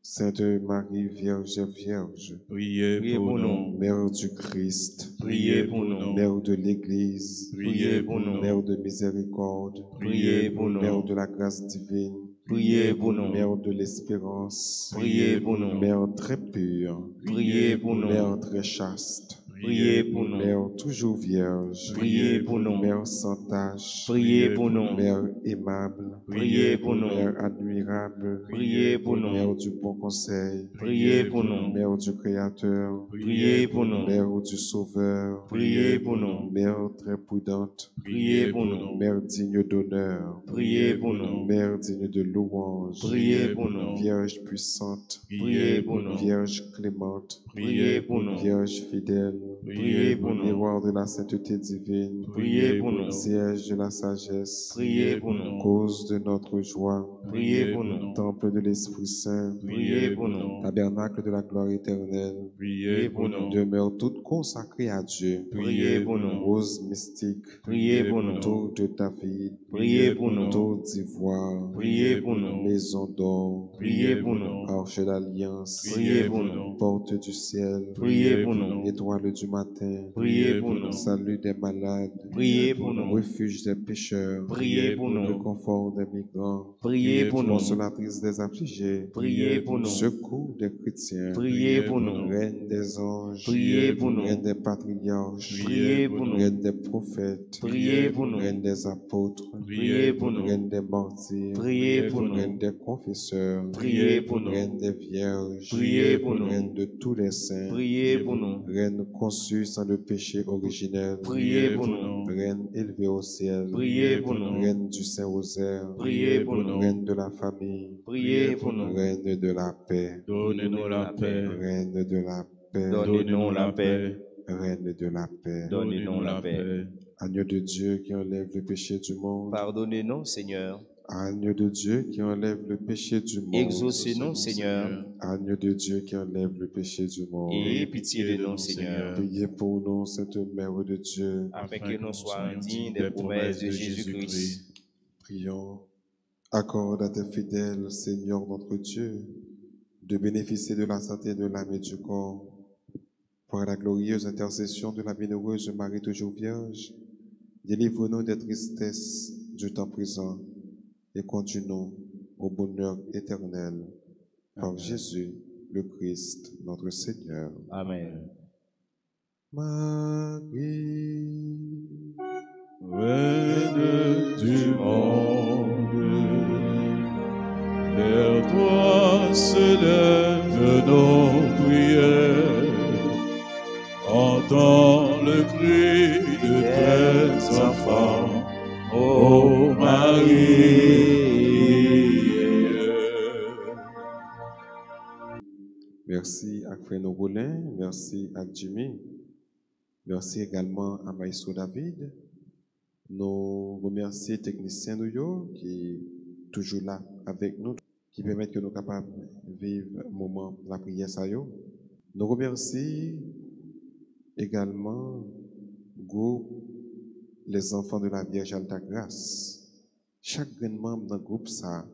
Sainte Marie, Vierge, priez pour nous. Mère du Christ, priez pour nous. Mère de l'Église, priez pour nous. Mère de miséricorde, priez pour nous. Mère de la grâce divine, priez pour nous. Mère de l'espérance, priez pour nous. Mère très pure, priez pour nous. Mère très chaste, priez pour nous. Mère toujours vierge, priez pour nous. Mère sans tache, priez pour nous. Mère aimable, priez pour nous. Mère admirable, priez pour nous. Mère du bon conseil, priez pour nous. Mère du Créateur, priez pour nous. Mère du Sauveur, priez pour nous. Mère très prudente, priez pour nous. Mère digne d'honneur, priez pour nous. Mère digne de louange, priez pour nous. Vierge puissante, priez pour nous. Vierge clémente, priez pour nous. Vierge fidèle, priez pour nous. Miroir de la sainteté divine, priez pour nous. Siège de la sagesse, priez pour nous. Cause de notre joie, priez pour nous. Temple de l'Esprit Saint, priez pour nous. Tabernacle de la gloire éternelle, priez pour nous. Demeure toute consacrée à Dieu, priez pour nous. Rose mystique, priez pour nous. Tour de David, priez pour nous. Tour d'ivoire, priez pour nous. Maison d'or, priez pour nous. Arche d'alliance, priez pour nous. Porte du ciel, priez pour nous. Étoile du matin, priez pour nous. Salut des malades, priez pour nous. Refuge des pécheurs, priez pour nous. Réconfort des migrants, priez pour nous. Consolatrice des affligés, priez pour nous. Secours des chrétiens, priez pour nous. Reine des anges, priez pour nous. Reine des patriarches, priez pour nous. Reine des prophètes, priez pour nous. Reine des apôtres, priez pour nous. Reine des martyrs, priez pour nous. Reine des confesseurs, priez pour nous. Reine des vierges, priez pour nous. Reine de tous les saints, priez pour nous. Reine conçue sans le péché originel, priez pour nous. Reine élevée au ciel, priez pour nous. Reine du Saint-Rosaire, priez pour nous. Reine de la famille, priez pour nous. Reine de la paix, Donnez-nous la paix. Reine de la paix, Donnez-nous la paix. Reine de la paix, Donnez-nous la paix. Agneau de Dieu qui enlève le péché du monde, Pardonnez-nous, Seigneur. Agneau de Dieu qui enlève le péché du monde, Exaucez-nous, Seigneur. Agneau de Dieu qui enlève le péché du monde, Ayez pitié de nous, Seigneur. Priez pour nous, Sainte Mère de Dieu, afin que nous soyons dignes des promesses de Jésus-Christ. Prions. Accorde à tes fidèles, Seigneur notre Dieu, de bénéficier de la santé de l'âme et du corps, par la glorieuse intercession de la bienheureuse Marie toujours Vierge. Délivre-nous des tristesses du temps présent et conduis-nous au bonheur éternel. Par Amen. Jésus, le Christ, notre Seigneur. Amen. Marie, Reine du monde, vers toi se lèvent nos prières. Entends le cri de tes enfants, ô Marie. Merci à Frère Nobolin, merci à Jimmy, merci également à Maestro David. Nous remercions les techniciens qui sont toujours là avec nous, qui permettent que nous soyons capables de vivre le moment de la prière. Nous remercions également groupe les enfants de la Vierge Alta Grâce. Chaque membre dans le groupe ça,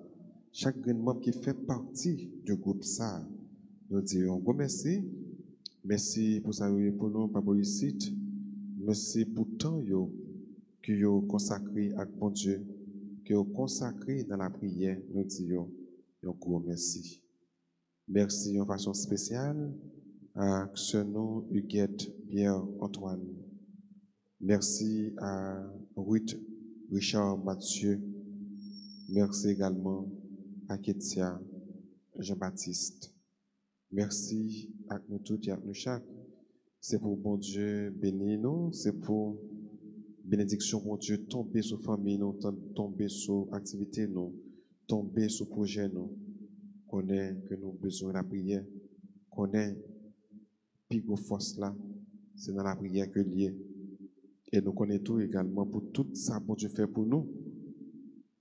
chaque membre qui fait partie du groupe ça, nous disons bon merci. Merci pour ça pour nous, Papa Lucite. Merci pour tant que vous consacré à bon Dieu, que vous consacré dans la prière. Nous disons un gros merci. Merci en façon spéciale à Xenon, Huguette, Pierre, Antoine. Merci à Ruth, Richard, Mathieu. Merci également à Ketia, Jean-Baptiste. Merci à nous tous et à nous chaque. C'est pour bon Dieu bénir nous, c'est pour bénédiction bon Dieu tomber sur famille nous, tomber sur activité nous, tomber sur projet nous. Connaît que nous avons besoin de la prière, connaît plus grosse force là, c'est dans la prière que lié. Et nous connaissons tout également pour tout ça bon Dieu fait pour nous.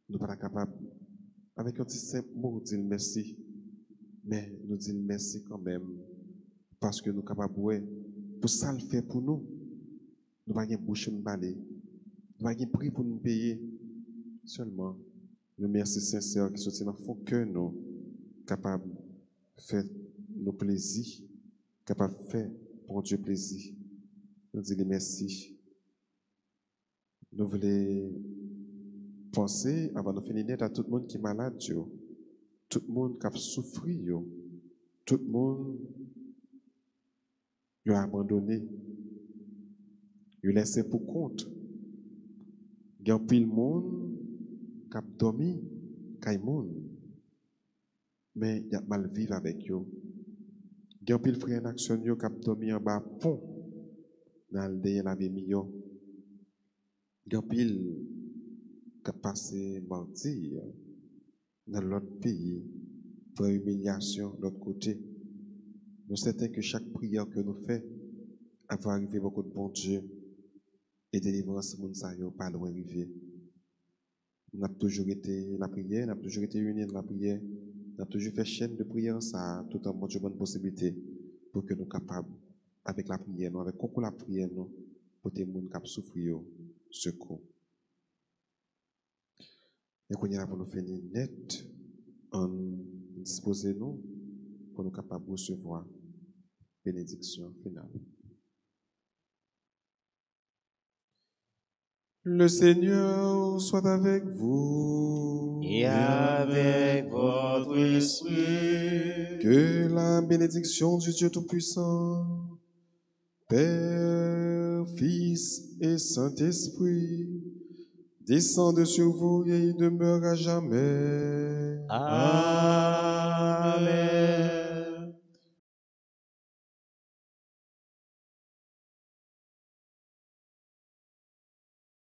Nous ne sommes pas capables, avec un petit simple mot, dire merci. Mais nous disons merci quand même, parce que nous sommes capables, pour ça le fait pour nous. Nous n'avons pas de bouche de balai, nous n'avons pas de prix pour nous payer. Seulement, le merci sincère qui sortit dans le fond que nous capables de faire nos plaisirs, capables de faire pour Dieu plaisir. Nous disons merci. Nous voulons penser, avant de finir, à tout le monde qui est malade, tout le monde qui a souffert, tout le monde qui a abandonné, il a laissé pour compte. Il y a pile monde qui a dormi, qui a monde, mais il a mal vivre avec eux. Il y a pile frère en action qui a dormi en bas pont dans le dernier la vie million. Il y a pile qui a passé martyr dans l'autre pays, pour humiliation de l'autre côté. Nous sommes certains que chaque prière que nous faisons va arriver beaucoup de bon Dieu et délivrance de monde pas loin arriver. Nous avons toujours été la prière, nous avons toujours été unis dans la prière, nous avons toujours fait chaîne de prière, ça tout en bonne possibilité pour que nous soyons capables, avec la prière, nous, avec concours la prière, nous, pour que les gens qui souffrent, secours. Et qu'on y a pour nous finir net, en disposer nous pour nous capables de recevoir bénédiction finale. Le Seigneur soit avec vous. Et avec votre esprit. Que la bénédiction du Dieu Tout-Puissant, Père, Fils et Saint-Esprit, descende sur vous et demeure à jamais. Amen.